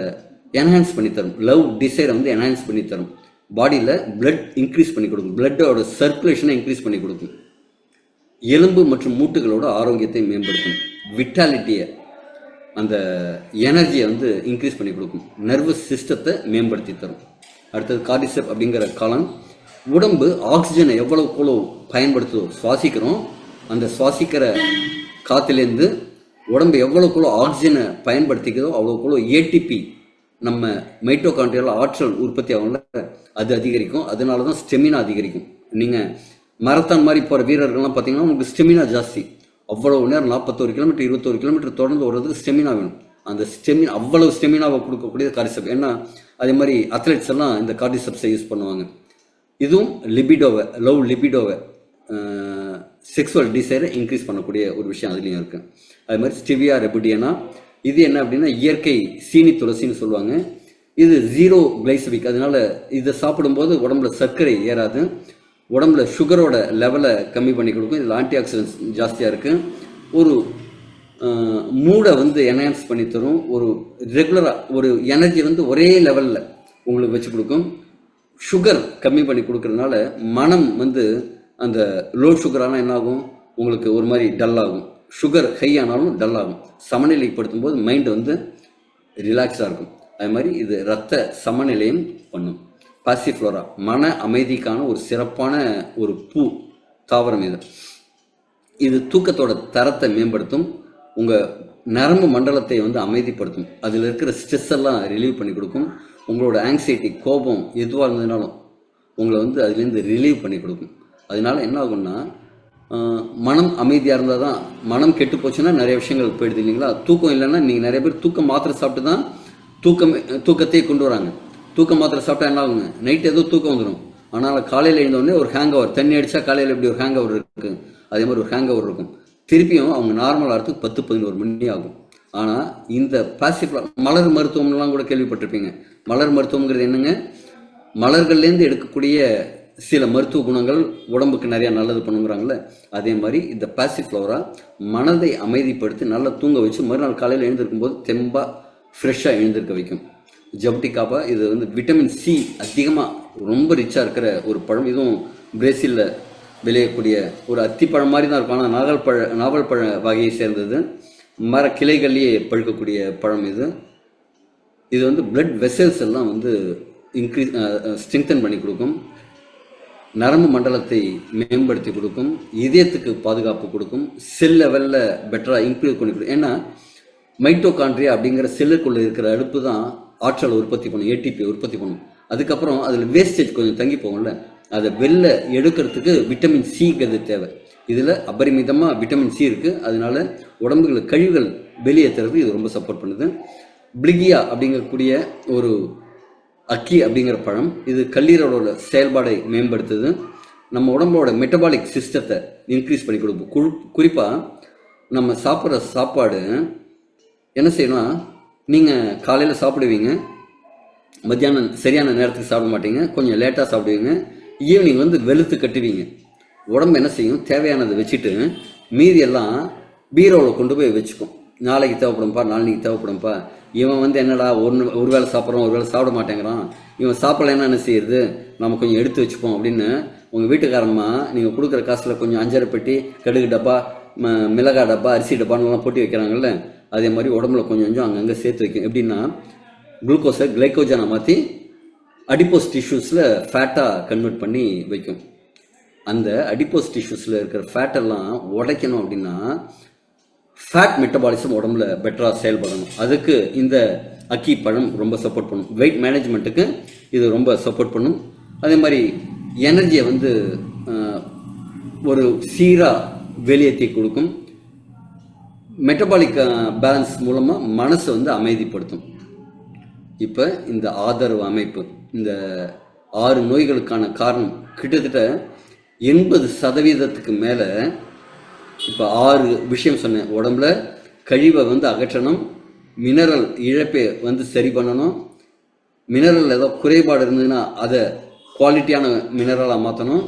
என்ஹான்ஸ் பண்ணி தரும், லவ் டிசைரை வந்து என்ஹான்ஸ் பண்ணி தரும். பாடியில் பிளட் இன்க்ரீஸ் பண்ணி கொடுக்கும், பிளட்டோட சர்க்குலேஷனை இன்க்ரீஸ் பண்ணி கொடுக்கும். எலும்பு மற்றும் மூட்டுகளோட ஆரோக்கியத்தை மேம்படுத்தும். விட்டாலிட்டியை, அந்த எனர்ஜியை வந்து இன்க்ரீஸ் பண்ணி கொடுக்கும். நர்வஸ் சிஸ்டத்தை மேம்படுத்தி தரும். அடுத்தது கார்டிசெப் அப்படிங்கிற காலம். உடம்பு ஆக்சிஜனை எவ்வளவுக்குள்ளோ பயன்படுத்துதோ, சுவாசிக்கிறோம், அந்த சுவாசிக்கிற காற்றுலேருந்து உடம்பு எவ்வளோக்குள்ளோ ஆக்சிஜனை பயன்படுத்திக்கிறதோ அவ்வளோக்குள்ளோ ஏடிபி நம்ம மைட்டோகாண்ட்ரியால் ஆற்றல் உற்பத்தி ஆகும்ல, அது அதிகரிக்கும். அதனால தான் ஸ்டெமினா அதிகரிக்கும். நீங்கள் மரத்தான் மாதிரி போகிற வீரர்கள்லாம் பார்த்தீங்கன்னா உங்களுக்கு ஸ்டெமினா ஜாஸ்தி. அவ்வளோ நேரம் 41 கிலோமீட்டர் 21 கிலோமீட்டர் தொடர்ந்து ஓடுறதுக்கு ஸ்டெமினா வேணும். அந்த ஸ்டெமினா, அவ்வளவு ஸ்டெமினாவை கொடுக்கக்கூடிய கார்டிசெப். ஏன்னா அதே மாதிரி அத்லெட்ஸ் எல்லாம் இந்த கார்டிசெப்ஸை யூஸ் பண்ணுவாங்க. இதுவும் லிபிடோவை, லவ் லிபிடோவை, செக்ஸுவல் டிசைரை இன்க்ரீஸ் பண்ணக்கூடிய ஒரு விஷயம் அதுலேயும் இருக்குது. அது மாதிரி ஸ்டிவியா ரெபுடியனா, இது என்ன அப்படின்னா இயற்கை சீனி துளசின்னு சொல்லுவாங்க. இது 0 கிளைசமிக், அதனால இதை சாப்பிடும்போது உடம்புல சர்க்கரை ஏறாது, உடம்புல சுகரோட லெவலை கம்மி பண்ணி கொடுக்கும். இதில் ஆன்டி ஆக்சிடென்ட்ஸ் ஜாஸ்தியாக இருக்குது. ஒரு மூடை வந்து என்ஹான்ஸ் பண்ணி தரும். ஒரு ரெகுலராக ஒரு எனர்ஜி வந்து ஒரே லெவலில் உங்களுக்கு வச்சு கொடுக்கும். சுகர் கம்மி பண்ணி கொடுக்கறதுனால மனம் வந்து அந்த லோ சுகரானால் என்ன ஆகும், உங்களுக்கு ஒரு மாதிரி டல் ஆகும். சுகர் ஹை ஆனாலும் டல் ஆகும். சமநிலைப்படுத்தும் போது மைண்டு வந்து ரிலாக்ஸாக இருக்கும். அது மாதிரி இது ரத்த சமநிலையும் பண்ணும். பாசிஃப்ளோரா, மன அமைதிக்கான ஒரு சிறப்பான ஒரு பூ தாவரம் இது. இது தூக்கத்தோட தரத்தை மேம்படுத்தும். உங்கள் நரம்பு மண்டலத்தை வந்து அமைதிப்படுத்தும். அதில் இருக்கிற ஸ்ட்ரெஸ் எல்லாம் ரிலீவ் பண்ணி கொடுக்கும். உங்களோட ஆங்ஸைட்டி, கோபம் எதுவாக இருந்ததுனாலும் உங்களை வந்து அதுலேருந்து ரிலீவ் பண்ணி கொடுக்கும். அதனால என்ன ஆகும்னா மனம் அமைதியாக இருந்தால் தான். மனம் கெட்டு போச்சுன்னா நிறைய விஷயங்கள் போயிடுது இல்லைங்களா. தூக்கம் இல்லைன்னா நீங்கள் நிறைய பேர் தூக்க மாத்திரை சாப்பிட்டு தான் தூக்கத்தை கொண்டு வராங்க. தூக்க மாத்திரை சாப்பிட்டா என்ன ஆகுங்க, நைட் ஏதோ தூக்கம் வந்துடும். ஆனால் காலையில் எழுந்தோடனே ஒரு ஹேங் ஓவர், தண்ணி அடித்தா காலையில் எப்படி ஒரு ஹேங் ஓவர் இருக்குது, அதே மாதிரி ஒரு ஹேங் ஓவர் இருக்கும். திருப்பியும் அவங்க நார்மல் ஆகிறதுக்கு 10-11 மணி ஆகும். ஆனால் இந்த பாசிஃப்ளோரா, மலர் மருத்துவம்லாம் கூட கேள்விப்பட்டிருப்பீங்க. மலர் மருத்துவங்கிறது என்னங்க, மலர்கள்லேருந்து எடுக்கக்கூடிய சில மருத்துவ குணங்கள் உடம்புக்கு நிறையா நல்லது பண்ணுங்கிறாங்களே, அதே மாதிரி இந்த பாசிஃப்ளோரா மனதை அமைதிப்படுத்தி நல்லா தூங்க வச்சு மறுநாள் காலையில் எழுந்திருக்கும் போது தெம்பாக ஃப்ரெஷ்ஷாக எழுந்திருக்க வைக்கும். ஜப்டிகாபா, இது வந்து விட்டமின் சி அதிகமாக ரொம்ப ரிச்சாக இருக்கிற ஒரு பழம். இதுவும் பிரேசிலில் விளையக்கூடிய ஒரு அத்திப்பழம் மாதிரி தான் இருக்கும். ஆனால் நாவல் பழ வகையை சேர்ந்தது. மர கிளைகள்லேயே பழுக்கக்கூடிய பழம் இது. இது வந்து பிளட் வெசல்ஸ் எல்லாம் வந்து ஸ்ட்ரெங்தன் பண்ணி கொடுக்கும். நரம்பு மண்டலத்தை மேம்படுத்தி கொடுக்கும். இதயத்துக்கு பாதுகாப்பு கொடுக்கும். செல் லெவலில் பெட்டராக இம்ப்ரூவ் பண்ணி கொடுக்கும். ஏன்னா மைட்டோகாண்ட்ரியா அப்படிங்கிற செல்லுக்குள்ளே இருக்கிற அடுப்பு தான் ஆற்றலை உற்பத்தி பண்ணும், ஏடிபி உற்பத்தி பண்ணும். அதுக்கப்புறம் அதில் வேஸ்டேஜ் கொஞ்சம் தங்கி போகும்ல, அதை வெளில எடுக்கிறதுக்கு விட்டமின் சிங்கிறது தேவை. இதில் அபரிமிதமாக விட்டமின் சி இருக்குது. அதனால உடம்புல கழிவுகள் வெளியேற்றுறதுக்கு இது ரொம்ப சப்போர்ட் பண்ணுது. பிளிகியா அப்படிங்கக்கூடிய ஒரு அக்கி அப்படிங்கிற பழம், இது கல்லீரலோட செயல்பாடை மேம்படுத்துது. நம்ம உடம்போட மெட்டபாலிக் சிஸ்டத்தை இன்க்ரீஸ் பண்ணி கொடுப்போம். குறிப்பாக நம்ம சாப்பிட்ற சாப்பாடு என்ன செய்யணும்னா, நீங்கள் காலையில் சாப்பிடுவீங்க, மத்தியானம் சரியான நேரத்துக்கு சாப்பிட மாட்டீங்க, கொஞ்சம் லேட்டாக சாப்பிடுவீங்க, ஈவினிங் வந்து வெளுத்து கட்டுவீங்க. உடம்பு என்ன செய்யும், தேவையானதை வச்சுட்டு மீதி எல்லாம் பீரோவில் கொண்டு போய் வச்சுக்கும். நாளைக்கு தேவைப்படும்பா, நாளைக்கு தேவைப்படும்பா. இவன் வந்து என்னடா ஒரு வேளை சாப்பிட்றோம், ஒரு வேளை சாப்பிட மாட்டேங்கிறான், இவன் சாப்பிடலைன்னா என்ன செய்யுது, நம்ம கொஞ்சம் எடுத்து வச்சுப்போம் அப்படின்னு உங்கள் வீட்டுக்காரம்மா நீங்கள் கொடுக்குற காசில் கொஞ்சம் அஞ்சரை பெட்டி கடுகு டப்பா, மிளகாய் டப்பா, அரிசி டப்பான்லாம் போட்டி வைக்கிறாங்கல்ல, அதே மாதிரி உடம்புல கொஞ்சம் கொஞ்சம் அங்கங்கே சேர்த்து வைக்கும். எப்படின்னா குளுக்கோஸை கிளைக்கோஜனை மாற்றி அடிப்போஸ் டிஷ்யூஸில் ஃபேட்டாக கன்வெர்ட் பண்ணி வைக்கும். அந்த அடிப்போஸ் டிஷ்யூஸில் இருக்கிற ஃபேட்டெல்லாம் உடைக்கணும் அப்படின்னா ஃபேட் மெட்டபாலிசம் உடம்புல பெட்டராக செயல்படணும். அதுக்கு இந்த அக்கி பழம் ரொம்ப சப்போர்ட் பண்ணும். வெயிட் மேனேஜ்மெண்ட்டுக்கு இது ரொம்ப சப்போர்ட் பண்ணும். அதே மாதிரி எனர்ஜியை வந்து ஒரு சீராக வெளியேற்றி கொடுக்கும். மெட்டபாலிக் பேலன்ஸ் மூலமாக மனசை வந்து அமைதிப்படுத்தும். இப்போ இந்த ஆதரவு அமைப்பு, இந்த 6 நோய்களுக்கான காரணம் கிட்டத்தட்ட 80% மேலே. இப்போ 6 விஷயம் சொன்னேன். உடம்புல கழிவை வந்து அகற்றணும், மினரல் இழப்பை வந்து சரி பண்ணணும், மினரல் ஏதோ குறைபாடு இருந்ததுன்னா அதை குவாலிட்டியான மினரலாக மாற்றணும்,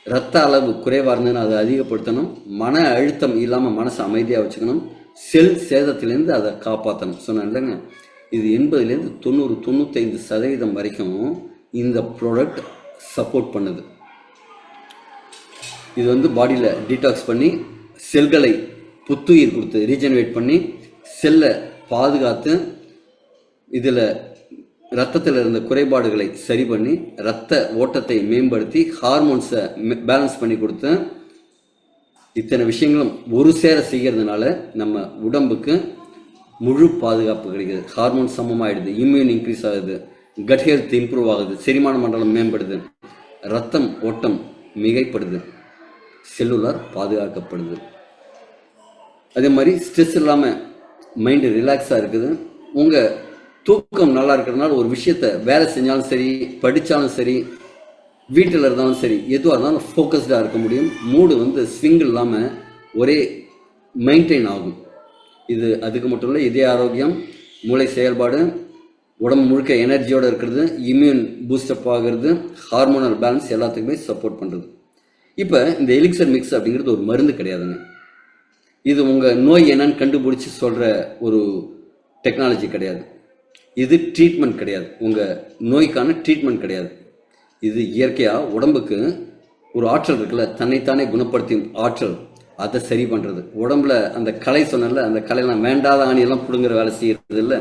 ரத்த அளவு குறைவாக இருந்ததுன்னா அதை அதிகப்படுத்தணும், மன அழுத்தம் இல்லாமல் மனசை அமைதியாக வச்சுக்கணும், செல் சேதத்திலேருந்து அதை காப்பாற்றணும். சொன்னேன் இல்லைங்க, இது 80லேருந்து 90-95% வரைக்கும் இந்த ப்ராடக்ட் சப்போர்ட் பண்ணுது. இது வந்து பாடியில் டீடாக்ஸ் பண்ணி செல்களை புத்துயிர் கொடுத்து ரீஜெனரேட் பண்ணி செல்லை பாதுகாத்து இதில் ரத்தத்தில் இருந்த குறைபாடுகளை சரி பண்ணி ரத்த ஓட்டத்தை மேம்படுத்தி ஹார்மோன்ஸை பேலன்ஸ் பண்ணி கொடுத்து இத்தனை விஷயங்களும் ஒரு சேர செய்கிறதுனால நம்ம உடம்புக்கு முழு பாதுகாப்பு கிடைக்குது. ஹார்மோன் சமமாகிடுது, இம்யூன் இன்க்ரீஸ் ஆகுது, கட் ஹெல்த் இம்ப்ரூவ் ஆகுது, செரிமான மண்டலம் மேம்படுது, ரத்தம் ஓட்டம் மிகைப்படுது, செல்லுலார் பாதுகாக்கப்படுது. அதே மாதிரி ஸ்ட்ரெஸ் இல்லாமல் மைண்டு ரிலாக்ஸாக இருக்குது. உங்கள் தூக்கம் நல்லா இருக்கிறதுனால ஒரு விஷயத்தை வேலை செஞ்சாலும் சரி, படித்தாலும் சரி, வீட்டில் இருந்தாலும் சரி, எதுவாக இருந்தாலும் ஃபோக்கஸ்டாக இருக்க முடியும். மூடு வந்து ஸ்விங் இல்லாமல் ஒரே மெயின்டைன் ஆகும். இது அதுக்கு மட்டும் இல்லை, இதய ஆரோக்கியம், மூளை செயல்பாடு, உடம்பு முழுக்க எனர்ஜியோடு இருக்கிறது, இம்யூன் பூஸ்டப் ஆகிறது, ஹார்மோனல் பேலன்ஸ் எல்லாத்துக்குமே சப்போர்ட் பண்ணுறது. இப்போ இந்த எலிக்சர் மிக்ஸ் அப்படிங்கிறது ஒரு மருந்து கிடையாதுங்க. இது உங்கள் நோய் என்னன்னு கண்டுபிடிச்சி சொல்கிற ஒரு டெக்னாலஜி கிடையாது. இது ட்ரீட்மெண்ட் கிடையாது, உங்கள் நோய்க்கான ட்ரீட்மெண்ட் கிடையாது. இது இயற்கையாக உடம்புக்கு ஒரு ஆற்றல் இருக்குல்ல, தன்னைத்தானே குணப்படுத்தும் ஆற்றல், அதை சரி பண்ணுறது. உடம்புல அந்த கலை சொன்னல, அந்த கலையெல்லாம் வேண்டாத ஆணியெல்லாம் பிடுங்குற வேலை செய்கிறது இல்லை,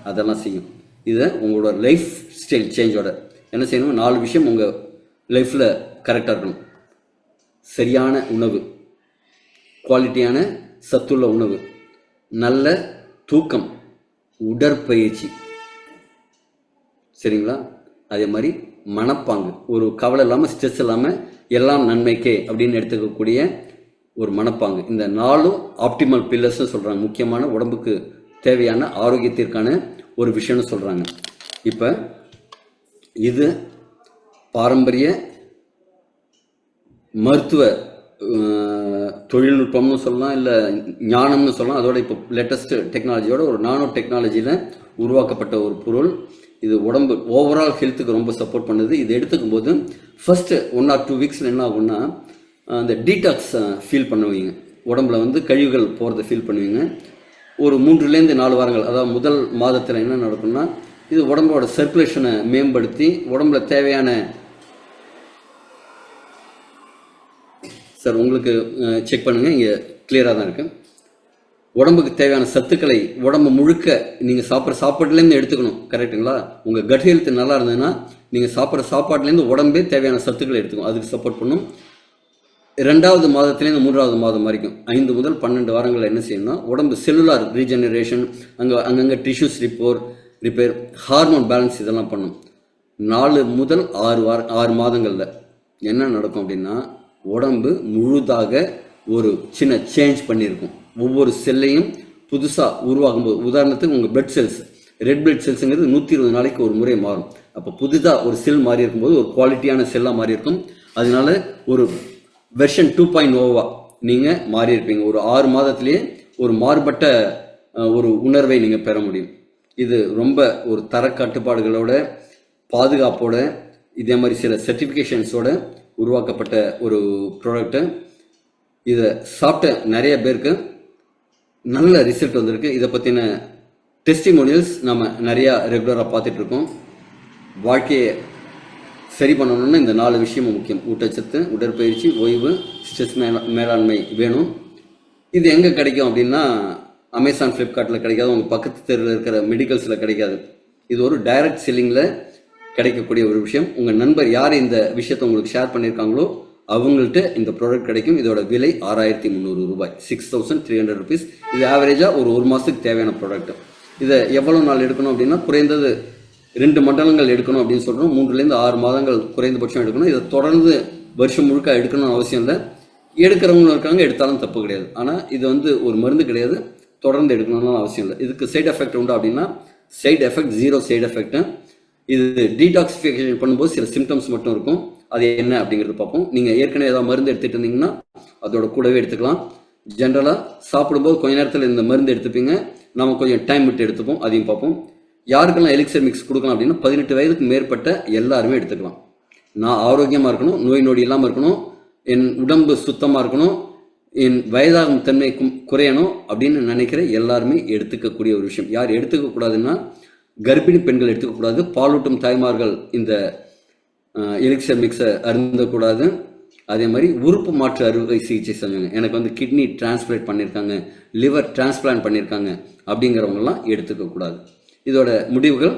அதெல்லாம் செய்யும். இதை உங்களோட லைஃப் ஸ்டைல் சேஞ்சோட என்ன செய்யணும், 4 விஷயம் உங்கள் லைஃப்பில் கரெக்டாக இருக்கணும். சரியான உணவு, குவாலிட்டியான சத்துள்ள உணவு, நல்ல தூக்கம், உடற்பயிற்சி, சரிங்களா? அதே மாதிரி மனப்பாங்கு, ஒரு கவலை இல்லாமல் ஸ்ட்ரெஸ் இல்லாமல் எல்லாம் நன்மைக்கே அப்படின்னு எடுத்துக்கக்கூடிய ஒரு மனப்பாங்கு. இந்த 4 ஆப்டிமல் பில்லர்ஸ்னு சொல்கிறாங்க, முக்கியமான உடம்புக்கு தேவையான ஆரோக்கியத்திற்கான ஒரு விஷயம்னு சொல்கிறாங்க. இப்போ இது பாரம்பரிய மருத்துவ தொழில்நுட்பம்னு சொல்லலாம், இல்லை ஞானம்னு சொல்லலாம். அதோட இப்போ லேட்டஸ்ட் டெக்னாலஜியோட ஒரு நானோ டெக்னாலஜியில் உருவாக்கப்பட்ட ஒரு பொருள். இது உடம்பு ஓவரால் ஹெல்த்துக்கு ரொம்ப சப்போர்ட் பண்ணுது. இது எடுத்துக்கும் போது ஃபர்ஸ்ட் 1 or 2 வீக்ஸில் என்ன ஆகும்னா, அந்த டீடாக்ஸ் ஃபீல் பண்ணுவீங்க, உடம்புல வந்து கழிவுகள் போகிறத ஃபீல் பண்ணுவீங்க. ஒரு 3லேருந்து 4 வாரங்கள், அதாவது முதல் மாதத்தில் என்ன நடக்கும்னா, இது உடம்போட சர்க்குலேஷனை மேம்படுத்தி உடம்புல தேவையான, சார் உங்களுக்கு செக் பண்ணுங்கள், இங்கே கிளியராக தான் இருக்குது, உடம்புக்கு தேவையான சத்துக்களை உடம்பு முழுக்க நீங்கள் சாப்பிட்ற சாப்பாட்டுலேருந்து எடுத்துக்கணும். கரெக்டுங்களா? உங்கள் கட் ஹெல்த் நல்லா இருந்ததுன்னா நீங்கள் சாப்பிட்ற சாப்பாட்டுலேருந்து உடம்பே தேவையான சத்துக்களை எடுத்துக்கணும். அதுக்கு சப்போர்ட் பண்ணும். 2வது மாதத்துலேருந்து 3வது மாதம் வரைக்கும் 5 முதல் 12 வாரங்களில் என்ன செய்யணும்னா, உடம்பு செல்லுலார் ரீஜெனரேஷன், அங்கங்கே டிஷ்யூஸ் ரிப்பேர், ஹார்மோன் பேலன்ஸ் இதெல்லாம் பண்ணும். 4 முதல் 6 மாதங்களில் என்ன நடக்கும் அப்படின்னா, உடம்பு முழுதாக ஒரு சின்ன சேஞ்ச் பண்ணியிருக்கும். ஒவ்வொரு செல்லையும் புதுசாக உருவாகும்போது, உதாரணத்துக்கு உங்கள் பிளட் செல்ஸ், ரெட் பிளட் செல்ஸுங்கிறது 120 நாளைக்கு ஒரு முறை மாறும். அப்போ புதுதாக ஒரு செல் மாறி இருக்கும்போது ஒரு குவாலிட்டியான செல்லாக மாறி இருக்கும். அதனால ஒரு வெர்ஷன் 2.0 நீங்கள் மாறி இருப்பீங்க. ஒரு 6 மாதத்திலேயே ஒரு மாறுபட்ட ஒரு உணர்வை நீங்கள் பெற முடியும். இது ரொம்ப ஒரு தர கட்டுப்பாடுகளோட பாதுகாப்போட இதே மாதிரி சில சர்டிஃபிகேஷன்ஸோட உருவாக்கப்பட்ட ஒரு ப்ராடக்ட்டு. இதை சாப்பிட்ட நிறைய பேருக்கு நல்ல ரிசல்ட் வந்திருக்கு. இதை பற்றின டெஸ்டிமோனியல்ஸ் நம்ம நிறையா ரெகுலராக பார்த்துட்ருக்கோம். வாழ்க்கையை சரி பண்ணணும்னா இந்த 4 விஷயமும் முக்கியம். ஊட்டச்சத்து, உடற்பயிற்சி, ஓய்வு, ஸ்ட்ரெஸ் மேலாண்மை வேணும். இது எங்கே கிடைக்கும் அப்படின்னா அமேசான், ஃப்ளிப்கார்ட்டில் கிடைக்காது, உங்கள் பக்கத்து தெருவில் இருக்கிற மெடிக்கல்ஸில் கிடைக்காது. இது ஒரு டைரக்ட் செல்லிங்கில் கிடைக்கக்கூடிய ஒரு விஷயம். உங்கள் நண்பர் யார் இந்த விஷயத்தை உங்களுக்கு ஷேர் பண்ணியிருக்காங்களோ அவங்கள்ட்ட இந்த ப்ராடக்ட் கிடைக்கும். இதோட விலை 6300 ரூபாய், 6300 ருபீஸ். இது ஆவரேஜாக ஒரு மாதத்துக்கு தேவையான ப்ராடக்ட். இதை எவ்வளோ நாள் எடுக்கணும் அப்படின்னா குறைந்தது 2 மண்டலங்கள் எடுக்கணும் அப்படின்னு சொல்கிறோம். 3லேருந்து 6 மாதங்கள் குறைந்தபட்சம் எடுக்கணும். இதை தொடர்ந்து வருஷம் முழுக்க எடுக்கணும்னு அவசியம் இல்லை. எடுக்கிறவங்களும் இருக்காங்க, எடுத்தாலும் தப்பு கிடையாது. ஆனால் இது ஒரு மருந்து கிடையாது, தொடர்ந்து எடுக்கணும்னு அவசியம் இல்லை. இதுக்கு சைடு எஃபெக்ட் உண்டு அப்படின்னா சைடு எஃபெக்ட் 0 சைடு எஃபெக்ட். இது டீடாக்சிஃபிகேஷன் பண்ணும்போது சில சிம்டம்ஸ் மட்டும் இருக்கும். அது என்ன அப்படிங்கிறது பார்ப்போம். நீங்கள் ஏற்கனவே ஏதாவது மருந்து எடுத்துகிட்டு இருந்தீங்கன்னா அதோட கூடவே எடுத்துக்கலாம். ஜென்ரலாக சாப்பிடும்போது கொஞ்ச நேரத்தில் இந்த மருந்து எடுத்துப்பீங்க, நம்ம கொஞ்சம் டைம் விட்டு எடுத்துப்போம், அதையும் பார்ப்போம். யாருக்கெல்லாம் எலிக்சர் மிக்ஸ் கொடுக்கலாம் அப்படின்னா 18 வயதுக்கு மேற்பட்ட எல்லாருமே எடுத்துக்கலாம். நான் ஆரோக்கியமாக இருக்கணும், நோய் நொடி இல்லாமல் இருக்கணும், என் உடம்பு சுத்தமாக இருக்கணும், என் வயதாகும் தன்மை குறையணும் அப்படின்னு நினைக்கிற எல்லாருமே எடுத்துக்கக்கூடிய ஒரு விஷயம். யார் எடுத்துக்கக்கூடாதுன்னா கர்ப்பிணி பெண்கள் எடுத்துக்கக்கூடாது, பாலூட்டும் தாய்மார்கள் இந்த எலிக்சர் மிக்ஸை அருந்தக்கூடாது. அதே மாதிரி உறுப்பு மாற்று அறுவை சிகிச்சை செஞ்சாங்க, எனக்கு கிட்னி டிரான்ஸ்பிளான்ட் பண்ணியிருக்காங்க, லிவர் டிரான்ஸ்பிளான்ட் பண்ணியிருக்காங்க அப்படிங்கிறவங்கலாம் எடுத்துக்கக்கூடாது. இதோட முடிவுகள்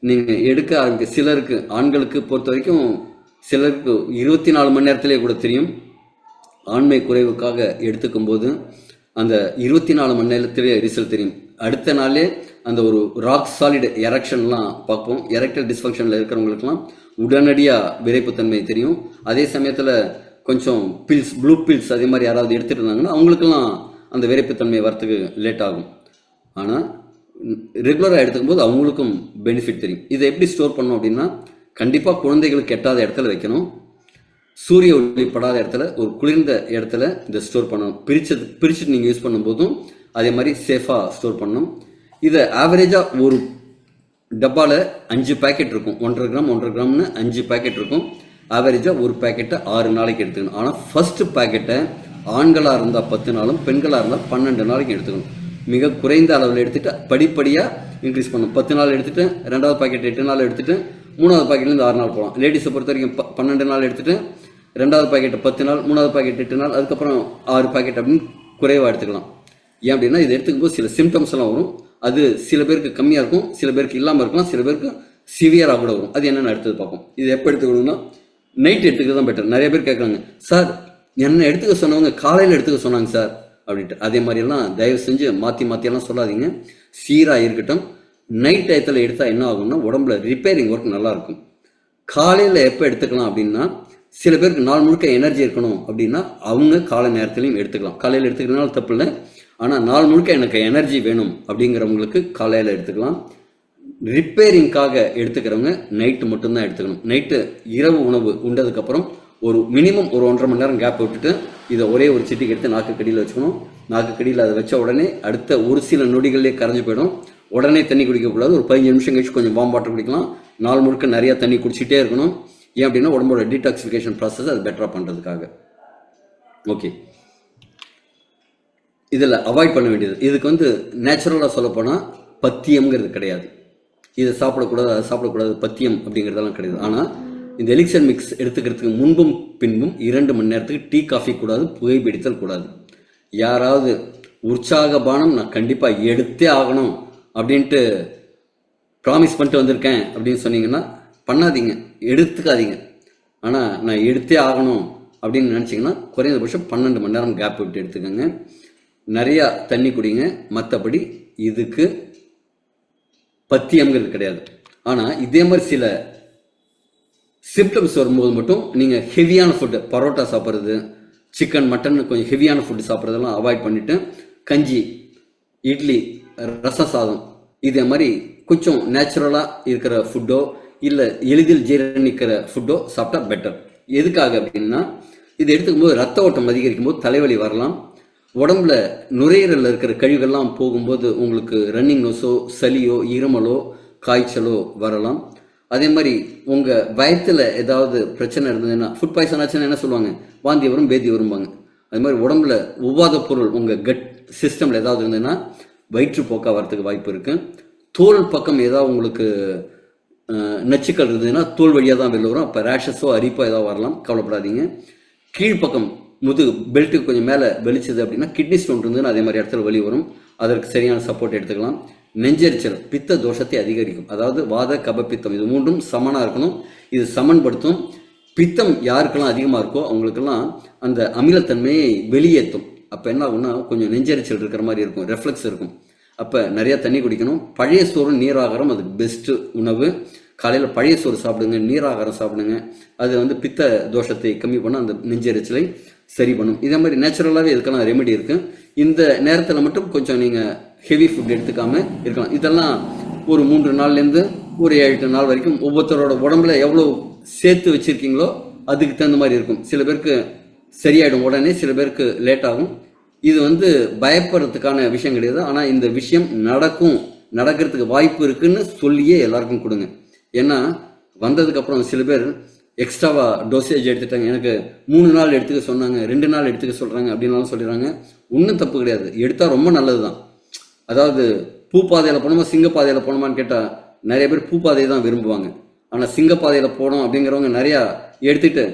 நீங்கள் எடுக்க ஆரம்பிக்க சிலருக்கு, ஆண்களுக்கு பொறுத்த வரைக்கும் சிலருக்கு 24 மணி நேரத்திலே கூட தெரியும். ஆண்மை குறைவுக்காக எடுத்துக்கும் போது அந்த 24 மணி நேரத்திலே ரிசல்ட் தெரியும். அடுத்த நாளே அந்த ஒரு ராக் சாலிட் எரெக்ஷன்லாம் பார்ப்போம். எரெக்டல் டிஸ்ஃபங்க்ஷனில் இருக்கிறவங்களுக்குலாம் உடனடியாக விரைப்புத்தன்மை தெரியும். அதே சமயத்தில் கொஞ்சம் பில்ஸ், ப்ளூ பில்ஸ் அதே மாதிரி யாராவது எடுத்துகிட்டு இருந்தாங்கன்னா அவங்களுக்கெல்லாம் அந்த விரைப்புத்தன்மை வரத்துக்கு லேட் ஆகும். ஆனால் ரெகுலராக எடுத்துக்கும் போது அவங்களுக்கும் பெனிஃபிட் தெரியும். இதை எப்படி ஸ்டோர் பண்ணணும் அப்படின்னா கண்டிப்பாக குழந்தைகளுக்கு எட்டாத இடத்துல வைக்கணும். சூரிய ஒளி படாத இடத்துல, ஒரு குளிர்ந்த இடத்துல இதை ஸ்டோர் பண்ணணும். பிரிச்சுட்டு நீங்கள் யூஸ் பண்ணும்போதும் அதே மாதிரி சேஃபாக ஸ்டோர் பண்ணணும். இதை ஆவரேஜாக ஒரு டப்பாவில் 5 பேக்கெட் இருக்கும். 1.5 கிராம்னு 5 பேக்கெட் இருக்கும். ஆவரேஜாக ஒரு பேக்கெட்டை 6 நாளைக்கு எடுத்துக்கணும். ஆனால் ஃபர்ஸ்ட் பேக்கெட்டை ஆண்களாக இருந்தால் 10 நாளும், பெண்களாக இருந்தால் 12 நாளைக்கு எடுத்துக்கணும். மிக குறைந்த அளவில் எடுத்துகிட்டு படிப்படியாக இன்க்ரீஸ் பண்ணணும். 10 நாள் எடுத்துகிட்டு 2வது பாக்கெட் 8 நாள் எடுத்துகிட்டு 3வது பாக்கெட்லேருந்து 6 நாள் போகலாம். லேடிஸை பொறுத்த வரைக்கும் 12 நாள் எடுத்துகிட்டு 2வது பாக்கெட்டை 10 நாள், 3வது பாக்கெட் 8 நாள், அதுக்கப்புறம் 6 பாக்கெட் அப்படின்னு குறைவாக எடுத்துக்கலாம். ஏன் அப்படின்னா இது எடுத்துக்கும் போது சில சிம்டம்ஸ் எல்லாம் வரும். அது சில பேருக்கு கம்மியாக இருக்கும், சில பேருக்கு இல்லாமல் இருக்கலாம், சில பேருக்கு சிவியராக கூட வரும். அது என்னென்னு அடுத்தது பார்ப்போம். இது எப்போ எடுத்துக்கணும்னா நைட் எடுத்துக்கிறது தான் பெட்டர். நிறைய பேர் கேட்குறாங்க, சார் என்ன எடுத்துக்க சொன்னவங்க காலையில் எடுத்துக்க சொன்னாங்க சார் அப்படின்ட்டு. அதே மாதிரியெல்லாம் தயவு செஞ்சு மாற்றியெல்லாம் சொல்லாதீங்க. சீராக இருக்கட்டும். நைட் டயத்தில் எடுத்தால் என்ன ஆகும்னா உடம்புல ரிப்பேரிங் ஒர்க் நல்லாயிருக்கும். காலையில் எப்போ எடுத்துக்கலாம் அப்படின்னா சில பேருக்கு நாள் முழுக்க எனர்ஜி இருக்கணும் அப்படின்னா அவங்க காலை நேரத்துலையும் எடுத்துக்கலாம். காலையில் எடுத்துக்கிறதுனால தப்பு இல்லை. ஆனால் நாள் முழுக்க எனக்கு எனர்ஜி வேணும் அப்படிங்கிறவங்களுக்கு காலையில் எடுத்துக்கலாம். ரிப்பேரிங்காக எடுத்துக்கிறவங்க நைட்டு மட்டும்தான் எடுத்துக்கணும். நைட்டு இரவு உணவு உண்டதுக்கப்புறம் ஒரு மினிமம் ஒரு 1.5 மணி நேரம் கேப் விட்டுட்டு இதை ஒரே ஒரு சிட்டிக்கு எடுத்து நாக்கு கடியில் வச்சுக்கணும். நாக்கு கடியில் அதை வச்ச உடனே அடுத்த ஒரு சில நொடிகள்லேயே கரைஞ்சி போயிடும். உடனே தண்ணி குடிக்கக்கூடாது. ஒரு 15 நிமிஷம் கழிச்சு கொஞ்சம் வார்ம் வாட்டர் குடிக்கலாம். நாள் முழுக்க நிறைய தண்ணி குடிச்சிட்டே இருக்கணும். ஏன் அப்படின்னா உடம்போட டீடாக்சிஃபிகேஷன் ப்ராசஸ் அது பெட்டராக பண்ணுறதுக்காக. ஓகே, இதில் அவாய்ட் பண்ண வேண்டியது, இதுக்கு நேச்சுரலாக சொல்லப்போனால் பத்தியம்ங்கிறது கிடையாது. இதை சாப்பிடக்கூடாது, அதை சாப்பிடக்கூடாது, பத்தியம் அப்படிங்கிறதெல்லாம் கிடையாது. ஆனால் இந்த எலிக்சர் மிக்ஸ் எடுத்துக்கிறதுக்கு முன்பும் பின்பும் 2 மணி நேரத்துக்கு டீ காஃபி கூடாது, புகைப்பிடித்தல் கூடாது. யாராவது உற்சாக பானம் நான் கண்டிப்பாக எடுத்தே ஆகணும் அப்படின்ட்டு ப்ராமிஸ் பண்ணிட்டு வந்திருக்கேன் அப்படின்னு சொன்னீங்கன்னா பண்ணாதீங்க, எடுத்துக்காதீங்க. ஆனால் நான் எடுத்தே ஆகணும் அப்படின்னு நினச்சிங்கன்னா குறைந்தபட்சம் 12 மணி நேரம் கேப் விட்டு எடுத்துக்கோங்க. நிறையா தண்ணி குடிங்க. மற்றபடி இதுக்கு பத்தியம்ங்கிறது கிடையாது. ஆனால் இதே மாதிரி சில சிம்டம்ஸ் வரும்போது மட்டும் நீங்கள் ஹெவியான ஃபுட்டு, பரோட்டா சாப்பிட்றது, சிக்கன், மட்டன், கொஞ்சம் ஹெவியான ஃபுட்டு சாப்பிட்றதெல்லாம் அவாய்ட் பண்ணிவிட்டு கஞ்சி, இட்லி, ரச சாதம் இதே மாதிரி கொஞ்சம் நேச்சுரலாக இருக்கிற ஃபுட்டோ இல்லை எளிதில் ஜீரணிக்கிற ஃபுட்டோ சாப்பிட்டா பெட்டர். எதுக்காக அப்படின்னா, இது எடுத்துக்கும் போது ரத்த ஓட்டம் அதிகரிக்கும் போது தலைவலி வரலாம். உடம்புல நுரையீரலில் இருக்கிற கழிவுகள்லாம் போகும்போது உங்களுக்கு ரன்னிங் நோஸோ, சளியோ, இருமலோ, காய்ச்சலோ வரலாம். அதே மாதிரி உங்கள் வயத்தில் ஏதாவது பிரச்சனை இருந்ததுன்னா, ஃபுட் பாய்சன் ஆச்சுன்னா என்ன சொல்லுவாங்க, வாந்தி வரும், பேதி வரும்பாங்க. அது மாதிரி உடம்புல ஒவ்வாத பொருள் உங்கள் கட் சிஸ்டமில் ஏதாவது இருந்ததுன்னா வயிற்றுப்போக்கா வரத்துக்கு வாய்ப்பு இருக்குது. தோல் பக்கம் ஏதாவது உங்களுக்கு நச்சுக்கள் இருந்ததுன்னா தோல் வழியாக தான் வெளில வரும். அப்போ ரேஷஸோ அரிப்போ ஏதாவது வரலாம், கவலைப்படாதீங்க. கீழ்ப்பக்கம் முதுகு பெல்ட்டுக்கு கொஞ்சம் மேலே வெளிச்சது அப்படின்னா கிட்னி ஸ்டோன் இருந்ததுன்னா அதே மாதிரி இடத்துல வலி வரும். அதற்கு சரியான சப்போர்ட் எடுத்துக்கலாம். நெஞ்செரிச்சல் பித்த தோஷத்தை அதிகரிக்கும். அதாவது வாத கப பித்தம் இது மூன்றும் சமனாக இருக்கணும். இது சமன்படுத்தும். பித்தம் யாருக்கெல்லாம் அதிகமாக இருக்கோ அவங்களுக்கெல்லாம் அந்த அமிலத்தன்மையை வெளியேற்றும். அப்போ என்ன ஆகும்னா கொஞ்சம் நெஞ்செரிச்சல் இருக்கிற மாதிரி இருக்கும், ரெஃப்ளெக்ஸ் இருக்கும். அப்போ நிறையா தண்ணி குடிக்கணும். பழைய சோறு நீராகாரம் அதுக்கு பெஸ்ட்டு உணவு. காலையில் பழைய சோறு சாப்பிடுங்க, நீராகாரம் சாப்பிடுங்க. அது வந்து பித்த தோஷத்தை கம்மி பண்ண அந்த நெஞ்செரிச்சலை சரி பண்ணும். இதே மாதிரி நேச்சுரலாகவே இதுக்கெல்லாம் ரெமெடி இருக்குது. இந்த நேரத்தில் மட்டும் கொஞ்சம் நீங்கள் ஹெவி ஃபுட் எடுத்துக்காம இருக்கலாம். இதெல்லாம் ஒரு 3 நாள்லேருந்து ஒரு 7-8 நாள் வரைக்கும் ஒவ்வொருத்தரோட உடம்புல எவ்வளோ சேர்த்து வச்சுருக்கீங்களோ அதுக்கு தகுந்த மாதிரி இருக்கும். சில பேருக்கு சரியாயிடும் உடனே, சில பேருக்கு லேட் ஆகும். இது வந்து பயப்படுறதுக்கான விஷயம் கிடையாது. ஆனால் இந்த விஷயம் நடக்கிறதுக்கு வாய்ப்பு இருக்குன்னு சொல்லியே எல்லாருக்கும் கொடுங்க. ஏன்னா வந்ததுக்கப்புறம் சில பேர் எக்ஸ்ட்ராவா டோசேஜ் எடுத்துட்டாங்க, எனக்கு 3 நாள் எடுத்துக்க சொன்னாங்க, 2 நாள் எடுத்துக்க சொல்கிறாங்க அப்படின்னாலும் சொல்லிடுறாங்க. ஒன்றும் தப்பு கிடையாது, எடுத்தால் ரொம்ப நல்லது தான். அதாவது பூப்பாதையில் போனோமா சிங்கப்பாதையில் போனோமான்னு கேட்டால் நிறைய பேர் பூப்பாதையை தான் விரும்புவாங்க. ஆனால் சிங்கப்பாதையில் போனோம் அப்படிங்கிறவங்க நிறையா எடுத்துகிட்டு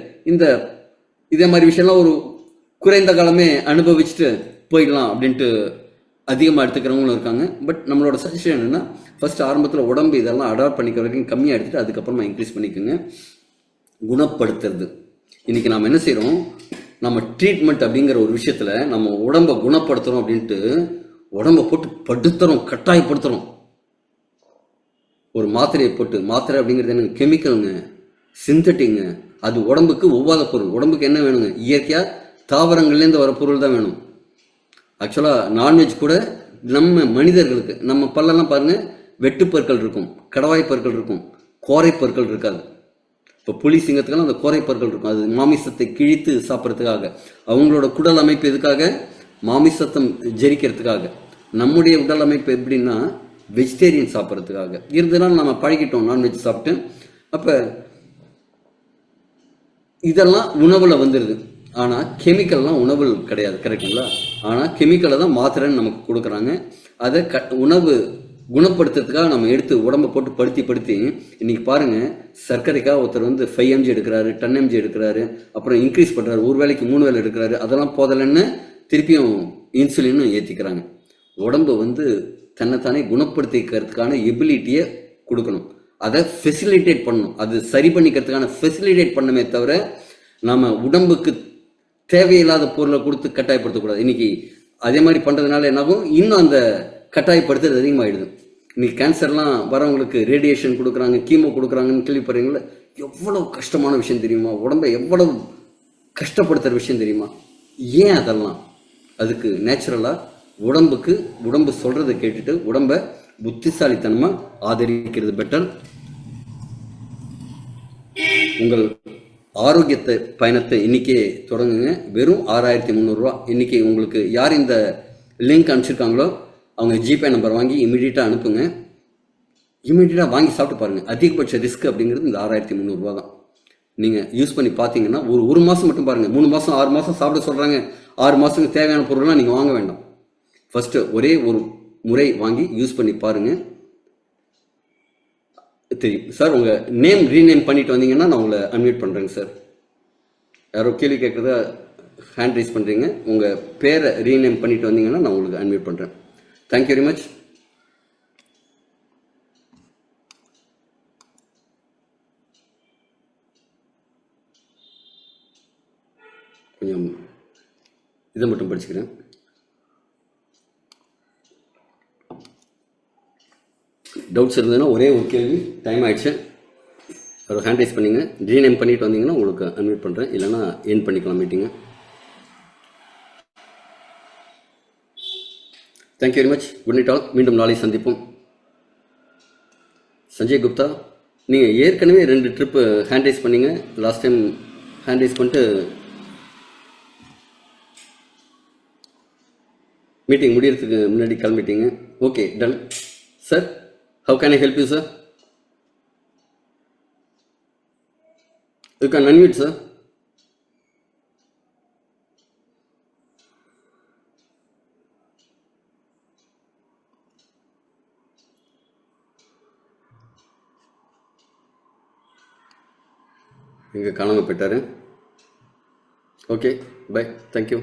இதே மாதிரி விஷயம்லாம் ஒரு குறைந்த காலமே அனுபவிச்சுட்டு போயிடலாம் அப்படின்ட்டு அதிகமாக எடுத்துக்கிறவங்களும் இருக்காங்க. பட் நம்மளோட சஜஷன் என்னென்னா, ஃபர்ஸ்ட் ஆரம்பத்தில் உடம்பு இதெல்லாம் அடாப்ட் பண்ணிக்கிற வரைக்கும் கம்மியாக எடுத்துகிட்டு அதுக்கப்புறமா இன்க்ரீஸ் பண்ணிக்கோங்க. குணப்படுத்துறது இன்னைக்கு நாம் என்ன செய்கிறோம், நம்ம ட்ரீட்மெண்ட் அப்படிங்கிற ஒரு விஷயத்தில் நம்ம உடம்பை குணப்படுத்துகிறோம் அப்படின்ட்டு உடம்பை போட்டு படுத்துறோம், கட்டாயப்படுத்துகிறோம். ஒரு மாத்திரையை போட்டு, மாத்திரை அப்படிங்கிறது என்னங்க, கெமிக்கலுங்க, சிந்தட்டிங்க. அது உடம்புக்கு ஒவ்வாத பொருள். உடம்புக்கு என்ன வேணுங்க, இயற்கையாக தாவரங்கள்லேருந்து வர பொருள் தான் வேணும். ஆக்சுவலாக நான்வெஜ் கூட நம்ம மனிதர்களுக்கு, நம்ம பல்லெல்லாம் பாருங்கள், வெட்டுப்பற்கள் இருக்கும், கடவாய் பற்கள் இருக்கும், கோரை பற்கள் இருக்காது. இப்போ புலி சிங்கத்துக்கெல்லாம் அந்த கோரை பற்கள் இருக்கும். அது மாமிசத்தை கிழித்து சாப்பிட்றதுக்காக. அவங்களோட குடல் அமைப்பு எதுக்காக, மாமிசத்தம் ஜெரிக்கிறதுக்காக. நம்முடைய உடல் அமைப்பு எப்படின்னா வெஜிடேரியன் சாப்பிட்றதுக்காக. இருந்ததுனால நம்ம பழகிட்டோம் நான்வெஜ் சாப்பிட்டு. அப்போ இதெல்லாம் உணவில் வந்துடுது. ஆனால் கெமிக்கல்லாம் உணவு கிடையாது, கரெக்டுங்களா? ஆனால் கெமிக்கலை தான் மாத்திரைன்னு நமக்கு கொடுக்குறாங்க. அதை உணவு குணப்படுத்துறதுக்காக நம்ம எடுத்து உடம்பை போட்டு படுத்தி இன்னைக்கு பாருங்கள், சர்க்கரைக்காக ஒருத்தர் வந்து 5 mg எடுக்கிறாரு, 10 mg எடுக்கிறாரு, அப்புறம் இன்க்ரீஸ் பண்ணுறாரு, ஒரு வேளைக்கு 3 வேளை எடுக்கிறாரு. அதெல்லாம் போதலைன்னு திருப்பியும் இன்சுலினும் ஏற்றிக்கிறாங்க. உடம்பு வந்து தன்னைத்தானே குணப்படுத்திக்கிறதுக்கான எபிலிட்டியை கொடுக்கணும். அதை ஃபெசிலிட்டேட் பண்ணணும். அது சரி பண்ணிக்கிறதுக்கான ஃபெசிலிட்டேட் பண்ணமே தவிர நம்ம உடம்புக்கு தேவையில்லாத பொருளை கொடுத்து கட்டாயப்படுத்தக்கூடாது. இன்னைக்கு அதே மாதிரி பண்ணுறதுனால என்னாகும், இன்னும் அந்த கட்டாயப்படுத்துறது அதிகமாகிடுது. இன்னைக்கு கேன்சர்லாம் வரவங்களுக்கு ரேடியேஷன் கொடுக்குறாங்க, கீமோ கொடுக்குறாங்கன்னு கேள்விப்படுறீங்களா? எவ்வளவு கஷ்டமான விஷயம் தெரியுமா? உடம்பை எவ்வளவு கஷ்டப்படுத்துகிற விஷயம் தெரியுமா? ஏன் அதெல்லாம்? அதுக்கு நேச்சுரலாக உடம்பு சொல்கிறத கேட்டுட்டு உடம்பை புத்திசாலித்தனமாக ஆதரிக்கிறது பெட்டர். உங்கள் ஆரோக்கியத்தை பயணத்தை இன்றைக்கே தொடங்குங்க. வெறும் 6300 ரூபா. இன்றைக்கி உங்களுக்கு யார் இந்த லிங்க் அனுப்பிச்சிருக்காங்களோ அவங்க ஜிபே நம்பர் வாங்கி இமீடியட்டாக அனுப்புங்க. இமீடியட்டாக வாங்கி சாப்பிட்டு பாருங்கள். அதிகபட்ச ரிஸ்க் அப்படிங்கிறது இந்த 6300 ரூபா தான். நீங்கள் யூஸ் பண்ணி பார்த்தீங்கன்னா ஒரு மாதம் மட்டும் பாருங்கள். 3 மாதம் 6 மாதம் சாப்பிட சொல்கிறாங்க. 6 மாதத்துக்கு தேவையான பொருள்லாம் நீங்கள் வாங்க வேண்டாம். ஃபஸ்ட்டு ஒரே ஒரு முறை வாங்கி யூஸ் பண்ணி பாருங்கள், தெரியும். சார் உங்கள் நேம் ரீநேம் பண்ணிட்டு வந்தீங்கன்னா நான் உங்களை அன்மியூட் பண்ணுறேங்க சார். யாரோ கேள்வி கேட்குறதா ஹேண்ட் ரைஸ் பண்ணுறீங்க. உங்கள் பேரை ரீநேம் பண்ணிட்டு வந்தீங்கன்னா நான் உங்களுக்கு அன்மியூட் பண்ணுறேன். Thank you very much. கொஞ்சம் இதை மட்டும் படிச்சுக்கிறேன். டவுட்ஸ் இருந்ததுன்னா ஒரே ஒரு கேள்வி, டைம் ஆயிடுச்சு, ஒரு ஹேண்ட் ரைஸ் பண்ணிங்க. ரீநேம் பண்ணிட்டு வந்தீங்கன்னா உங்களுக்கு அன்மியூட் பண்ணுறேன், இல்லைனா எண்ட் பண்ணிக்கலாம் meeting. Thank you very much. Good night all. மீண்டும் நாளை சந்திப்போம். சஞ்சய் குப்தா, நீங்கள் ஏற்கனவே 2 ட்ரிப்பு ஹேண்ட் ரைஸ் பண்ணீங்க. லாஸ்ட் டைம் ஹேண்ட் ரைஸ் பண்ணிட்டு மீட்டிங் முடியறதுக்கு முன்னாடி கிளம்பிட்டீங்க. Okay, done. Sir, how can I help you sir? You can unmute sir. எங்கே காணாமல் போயிட்டாரு? Okay, bye, thank you.